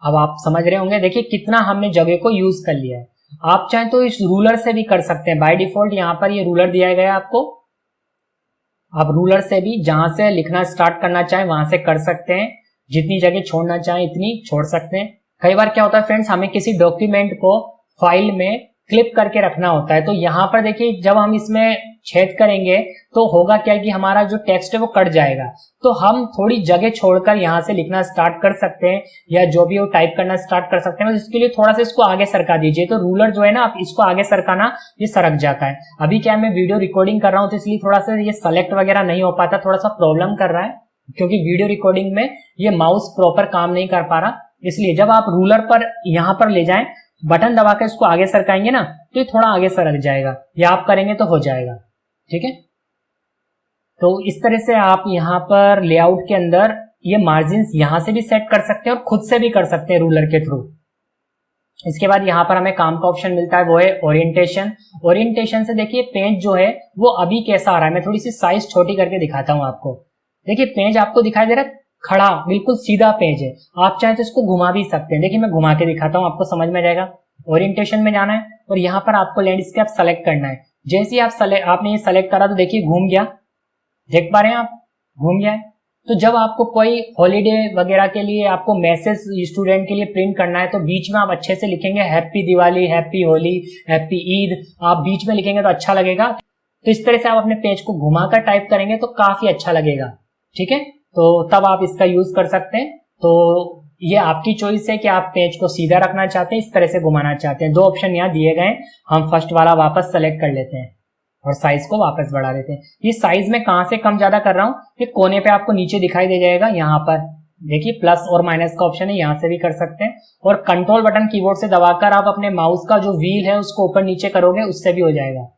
अब आप समझ रहे होंगे, देखिए कितना हमने जगह को यूज कर लिया है। आप चाहें तो इस रूलर से भी कर सकते हैं, बाय डिफॉल्ट यहाँ पर ये रूलर दिया गया है आपको। आप रूलर से भी जहां से लिखना स्टार्ट करना चाहें वहां से कर सकते हैं, जितनी जगह छोड़ना चाहें इतनी छोड़ सकते हैं। कई बार क्या होता है फ्रेंड्स, हमें किसी डॉक्यूमेंट को फाइल में क्लिप करके रखना होता है, तो यहाँ पर देखिए जब हम इसमें छेद करेंगे तो होगा क्या कि हमारा जो टेक्स्ट है वो कट जाएगा। तो हम थोड़ी जगह छोड़कर यहाँ से लिखना स्टार्ट कर सकते हैं या जो भी वो टाइप करना स्टार्ट कर सकते हैं। इसके लिए थोड़ा सा इसको आगे सरका दीजिए, तो रूलर जो है ना, आप इसको आगे सरकाना, ये सरक जाता है। अभी क्या मैं वीडियो रिकॉर्डिंग कर रहा हूँ तो इसलिए थोड़ा सा ये सेलेक्ट वगैरह नहीं हो पाता, थोड़ा सा प्रॉब्लम कर रहा है, क्योंकि वीडियो रिकॉर्डिंग में ये माउस प्रॉपर काम नहीं कर पा रहा। इसलिए जब आप रूलर पर यहाँ पर ले जाएं, बटन दबाकर इसको आगे सरकाएंगे ना, तो ये थोड़ा आगे सरक जाएगा, या आप करेंगे तो हो जाएगा, ठीक है। तो इस तरह से आप यहाँ पर लेआउट के अंदर ये मार्जिन यहां से भी सेट कर सकते हैं और खुद से भी कर सकते हैं रूलर के थ्रू। इसके बाद यहाँ पर हमें काम का ऑप्शन मिलता है, वो है ओरिएंटेशन। ओरिएंटेशन से देखिए पेज जो है वो अभी कैसा आ रहा है, मैं थोड़ी सी साइज छोटी करके दिखाता हूँ आपको। देखिए पेज आपको दिखाई दे रहा है खड़ा, बिल्कुल सीधा पेज है। आप चाहे तो इसको घुमा भी सकते हैं। देखिए मैं घुमा के दिखाता हूँ, आपको समझ में जाएगा। ओरिएंटेशन में जाना है और यहाँ पर आपको लैंडस्केप सेलेक्ट करना है। जैसे ही आपने ये सेलेक्ट करा तो देखिए घूम गया, देख पा रहे हैं आप, घूम गया है। तो जब आपको कोई हॉलीडे वगैरह के लिए आपको मैसेज स्टूडेंट के लिए प्रिंट करना है तो बीच में आप अच्छे से लिखेंगे happy Diwali, happy Holi, happy Eid, आप बीच में लिखेंगे तो अच्छा लगेगा। तो इस तरह से आप अपने पेज को घुमाकर टाइप करेंगे तो काफी अच्छा लगेगा, ठीक है। तो तब आप इसका यूज कर सकते हैं। तो ये आपकी चॉइस है कि आप पेज को सीधा रखना चाहते हैं, इस तरह से घुमाना चाहते हैं। दो ऑप्शन यहाँ दिए गए, हम फर्स्ट वाला वापस सेलेक्ट कर लेते हैं और साइज को वापस बढ़ा देते हैं। ये साइज में कहां से कम ज्यादा कर रहा हूं, ये कोने पे आपको नीचे दिखाई दे जाएगा। यहाँ पर देखिए प्लस और माइनस का ऑप्शन है, यहाँ से भी कर सकते हैं। और कंट्रोल बटन कीबोर्ड से दबाकर आप अपने माउस का जो व्हील है उसको ऊपर नीचे करोगे, उससे भी हो जाएगा।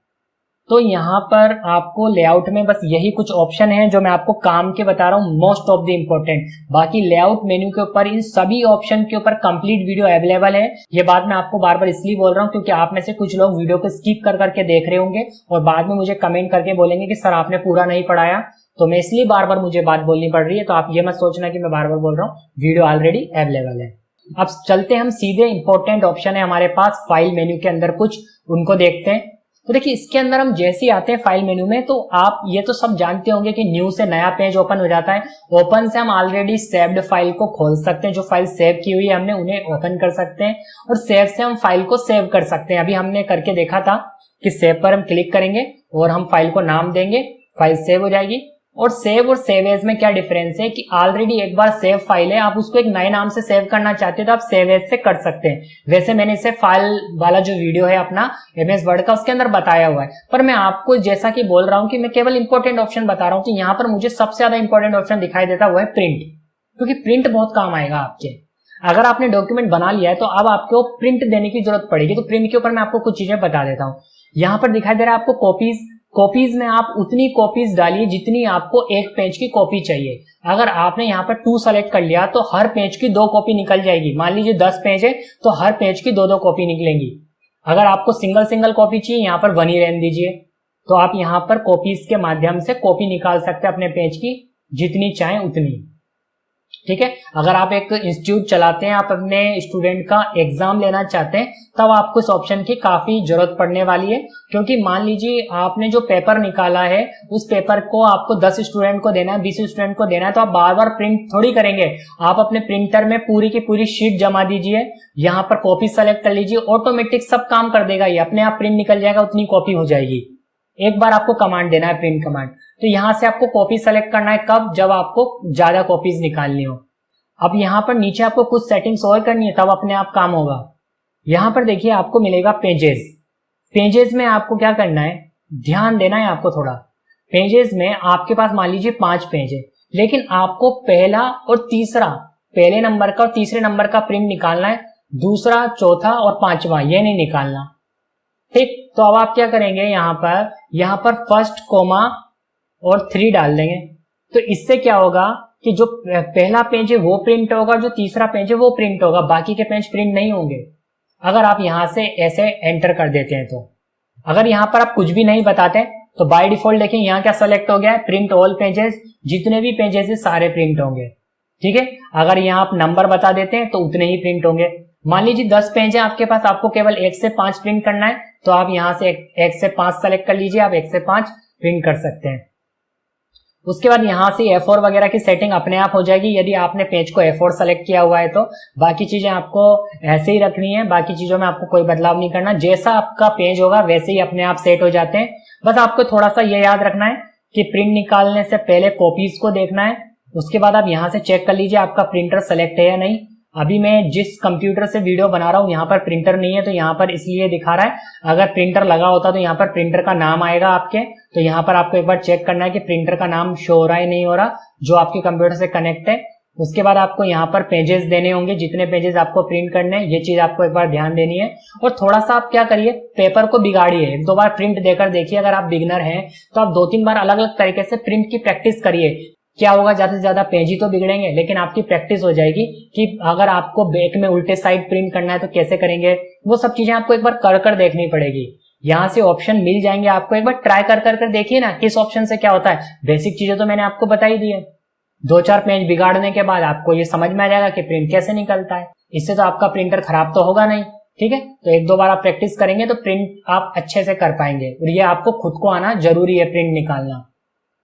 तो यहाँ पर आपको लेआउट में बस यही कुछ ऑप्शन है जो मैं आपको काम के बता रहा हूँ, मोस्ट ऑफ द इम्पोर्टेंट। बाकी लेआउट मेन्यू के ऊपर इन सभी ऑप्शन के ऊपर कंप्लीट वीडियो अवेलेबल है। ये बात मैं आपको बार बार इसलिए बोल रहा हूँ क्योंकि आप में से कुछ लोग वीडियो को स्किप कर करके देख रहे होंगे और बाद में मुझे कमेंट करके बोलेंगे कि सर आपने पूरा नहीं पढ़ाया। तो मैं इसलिए बार बार मुझे बात बोलनी पड़ रही है। तो आप ये मत सोचना कि मैं बार बार बोल रहा हूँ, वीडियो ऑलरेडी अवेलेबल है। अब चलते हम सीधे इंपॉर्टेंट ऑप्शन है हमारे पास फाइल मेन्यू के अंदर कुछ, उनको देखते हैं। तो देखिए इसके अंदर हम जैसे ही आते हैं फाइल मेन्यू में तो आप ये तो सब जानते होंगे कि न्यू से नया पेज ओपन हो जाता है। ओपन से हम ऑलरेडी सेव्ड फाइल को खोल सकते हैं, जो फाइल सेव की हुई है हमने उन्हें ओपन कर सकते हैं। और सेव से हम फाइल को सेव कर सकते हैं। अभी हमने करके देखा था कि सेव पर हम क्लिक करेंगे और हम फाइल को नाम देंगे, फाइल सेव हो जाएगी। और सेव एज में क्या डिफरेंस है कि ऑलरेडी एक बार सेव फाइल है, आप उसको एक नए नाम से सेव करना चाहते हो तो आप सेव एज से कर सकते हैं। वैसे मैंने इसे फाइल वाला जो वीडियो है अपना MS वर्ड का उसके अंदर बताया हुआ है, पर मैं आपको जैसा कि बोल रहा हूं कि मैं केवल इंपॉर्टेंट ऑप्शन बता रहा हूं कि यहाँ पर मुझे सबसे ज्यादा इंपॉर्टेंट ऑप्शन दिखाई देता है वो है प्रिंट, क्योंकि प्रिंट बहुत काम आएगा आपके। अगर आपने डॉक्यूमेंट बना लिया है तो अब आपको प्रिंट देने की जरूरत पड़ेगी। तो प्रिंट के ऊपर मैं आपको कुछ चीजें बता देता हूँ। यहाँ पर दिखाई दे रहा है आपको कॉपीज में आप उतनी कॉपीज डालिए जितनी आपको एक पेज की कॉपी चाहिए। अगर आपने यहाँ पर 2 सेलेक्ट कर लिया तो हर पेज की 2 कॉपी निकल जाएगी। मान लीजिए 10 पेज है तो हर पेज की 2 कॉपी निकलेंगी। अगर आपको सिंगल कॉपी चाहिए यहाँ पर 1 ही रहने दीजिए। तो आप यहाँ पर कॉपीज के माध्यम से कॉपी निकाल सकते हैं अपने पेज की, जितनी चाहे उतनी, ठीक है। अगर आप एक इंस्टीट्यूट चलाते हैं, आप अपने स्टूडेंट का एग्जाम लेना चाहते हैं, तब आपको इस ऑप्शन की काफी जरूरत पड़ने वाली है। क्योंकि मान लीजिए आपने जो पेपर निकाला है उस पेपर को आपको 10 स्टूडेंट को देना है, 20 स्टूडेंट को देना है, तो आप बार बार प्रिंट थोड़ी करेंगे। आप अपने प्रिंटर में पूरी की पूरी शीट जमा दीजिए, यहाँ पर कॉपी सेलेक्ट कर लीजिए, ऑटोमेटिक सब काम कर देगा, ये अपने आप प्रिंट निकल जाएगा, उतनी कॉपी हो जाएगी। एक बार आपको कमांड देना है, प्रिंट कमांड। तो यहां से आपको कॉपी सेलेक्ट करना है, कब, जब आपको ज्यादा कॉपीज निकालनी हो। अब यहाँ पर नीचे आपको कुछ सेटिंग्स और करनी है, तब अपने आप काम होगा। यहाँ पर देखिए आपको मिलेगा पेजेस में आपको क्या करना है, ध्यान देना है आपको थोड़ा। पेजेस में आपके पास मान लीजिए 5 पेज है, लेकिन आपको पहला और तीसरा, पहले नंबर का और तीसरे नंबर का प्रिंट निकालना है, दूसरा, चौथा और 5वां ये नहीं निकालना, ठीक। तो अब आप क्या करेंगे, यहाँ पर फर्स्ट कोमा और 3 डाल देंगे। तो इससे क्या होगा कि जो पहला पेज है वो प्रिंट होगा, जो तीसरा पेज है वो प्रिंट होगा, बाकी के पेज प्रिंट नहीं होंगे अगर आप यहां से ऐसे एंटर कर देते हैं। तो अगर यहां पर आप कुछ भी नहीं बताते तो बाय डिफॉल्ट देखें यहाँ क्या सेलेक्ट हो गया है, प्रिंट ऑल पेजेस, जितने भी पेजेस है सारे प्रिंट होंगे, ठीक है। अगर यहाँ आप नंबर बता देते हैं तो उतने ही प्रिंट होंगे। मान लीजिए 10 पेज है आपके पास, आपको केवल 1 से 5 प्रिंट करना है, तो आप यहाँ से 1 से 5 सेलेक्ट कर लीजिए, आप 1 से 5 प्रिंट कर सकते हैं। उसके बाद यहाँ से A4 वगैरह की सेटिंग अपने आप हो जाएगी यदि आपने पेज को A4 सेलेक्ट किया हुआ है तो। बाकी चीजें आपको ऐसे ही रखनी है, बाकी चीजों में आपको कोई बदलाव नहीं करना, जैसा आपका पेज होगा वैसे ही अपने आप सेट हो जाते हैं। बस आपको थोड़ा सा ये याद रखना है कि प्रिंट निकालने से पहले कॉपीज को देखना है। उसके बाद आप यहाँ से चेक कर लीजिए आपका प्रिंटर सेलेक्ट है या नहीं। अभी मैं जिस कंप्यूटर से वीडियो बना रहा हूँ यहाँ पर प्रिंटर नहीं है, तो यहाँ पर इसलिए दिखा रहा है। अगर प्रिंटर लगा होता तो यहाँ पर प्रिंटर का नाम आएगा आपके, तो यहाँ पर आपको एक बार चेक करना है कि प्रिंटर का नाम शो हो रहा है नहीं हो रहा, जो आपके कंप्यूटर से कनेक्ट है। उसके बाद आपको यहाँ पर पेजेस देने होंगे, जितने पेजेस आपको प्रिंट करने हैं, ये चीज आपको एक बार ध्यान देनी है। और थोड़ा सा आप क्या करिए, पेपर को बिगाड़िए, 1-2 बार प्रिंट देकर देखिए। अगर आप बिगनर हैं तो आप 2-3 बार अलग अलग तरीके से प्रिंट की प्रैक्टिस करिए क्या होगा, ज्यादा से ज्यादा पेज ही तो बिगड़ेंगे, लेकिन आपकी प्रैक्टिस हो जाएगी कि अगर आपको बैक में उल्टे साइड प्रिंट करना है तो कैसे करेंगे। वो सब चीजें आपको एक बार कर कर देखनी पड़ेगी। यहाँ से ऑप्शन मिल जाएंगे आपको, एक बार ट्राई कर कर कर देखिए ना किस ऑप्शन से क्या होता है। बेसिक चीजें तो मैंने आपको बता ही दी है। 2-4 पेज बिगाड़ने के बाद आपको ये समझ में आ जाएगा कि प्रिंट कैसे निकलता है। इससे तो आपका प्रिंटर खराब तो होगा नहीं, ठीक है। तो 1-2 बार आप प्रैक्टिस करेंगे तो प्रिंट आप अच्छे से कर पाएंगे, और ये आपको खुद को आना जरूरी है प्रिंट निकालना।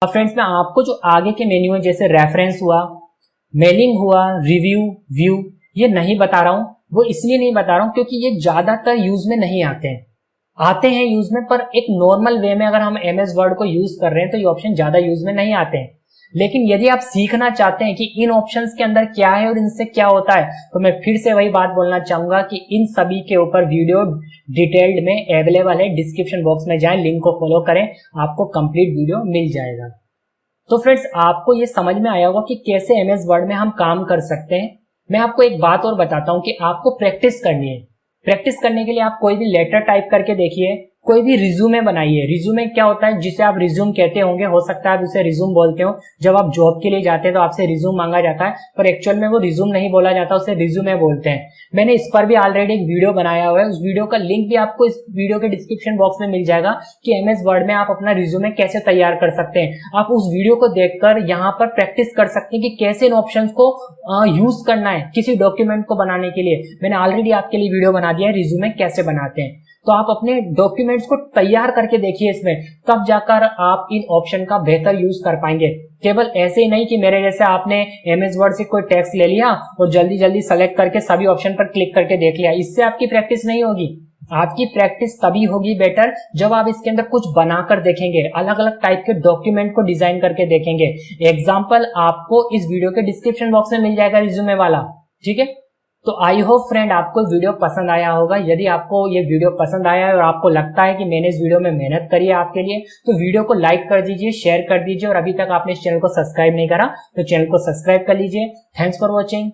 अब फ्रेंड्स मैं आपको जो आगे के मेन्यू है, जैसे रेफरेंस हुआ, मेलिंग हुआ, रिव्यू, व्यू, ये नहीं बता रहा हूं। वो इसलिए नहीं बता रहा हूं क्योंकि ये ज्यादातर यूज में नहीं आते हैं यूज में, पर एक नॉर्मल वे में अगर हम MS वर्ड को यूज कर रहे हैं तो ये ऑप्शन ज्यादा यूज में नहीं आते हैं। लेकिन यदि आप सीखना चाहते हैं कि इन ऑप्शंस के अंदर क्या है और इनसे क्या होता है, तो मैं फिर से वही बात बोलना चाहूंगा कि इन सभी के ऊपर वीडियो डिटेल्ड में अवेलेबल है। डिस्क्रिप्शन बॉक्स में जाएं, लिंक को फॉलो करें, आपको कंप्लीट वीडियो मिल जाएगा। तो फ्रेंड्स आपको ये समझ में आया होगा कि कैसे MS वर्ड में हम काम कर सकते हैं। मैं आपको एक बात और बताता हूं कि आपको प्रैक्टिस करनी है। प्रैक्टिस करने के लिए आप कोई भी लेटर टाइप करके देखिए, कोई भी रिज्यूमे बनाइए। रिज्यूमे क्या होता है, जिसे आप रिज्यूम कहते होंगे, हो सकता है आप उसे रिज्यूम बोलते हो। जब आप जॉब के लिए जाते हैं तो आपसे रिज्यूम मांगा जाता है, पर एक्चुअल में वो रिज्यूम नहीं बोला जाता, उसे रिज्यूमे बोलते हैं। मैंने इस पर भी ऑलरेडी एक वीडियो बनाया हुआ है, उस वीडियो का लिंक भी आपको इस वीडियो के डिस्क्रिप्शन बॉक्स में मिल जाएगा कि MS वर्ड में आप अपना रिज्यूमे कैसे तैयार कर सकते हैं। आप उस वीडियो को देखकर यहाँ पर प्रैक्टिस कर सकते हैं कि कैसे इन ऑप्शंस को यूज करना है किसी डॉक्यूमेंट को बनाने के लिए। मैंने ऑलरेडी आपके लिए वीडियो बना दिया है रिज्यूमे कैसे बनाते हैं। तो आप अपने डॉक्यूमेंट्स को तैयार करके देखिए इसमें, तब जाकर आप इन ऑप्शन का बेहतर यूज कर पाएंगे। केवल ऐसे ही नहीं कि मेरे जैसे आपने MS वर्ड से कोई टेक्स्ट ले लिया और जल्दी जल्दी सेलेक्ट करके सभी ऑप्शन पर क्लिक करके देख लिया, इससे आपकी प्रैक्टिस नहीं होगी। आपकी प्रैक्टिस तभी होगी बेटर जब आप इसके अंदर कुछ बनाकर देखेंगे, अलग अलग टाइप के डॉक्यूमेंट को डिजाइन करके देखेंगे। एग्जाम्पल आपको इस वीडियो के डिस्क्रिप्शन बॉक्स में मिल जाएगा रिज्यूमे वाला, ठीक है। तो आई होप फ्रेंड आपको वीडियो पसंद आया होगा। यदि आपको ये वीडियो पसंद आया है और आपको लगता है कि मैंने इस वीडियो में मेहनत करी है आपके लिए, तो वीडियो को लाइक कर दीजिए, शेयर कर दीजिए, और अभी तक आपने इस चैनल को सब्सक्राइब नहीं करा तो चैनल को सब्सक्राइब कर लीजिए। Thanks for watching.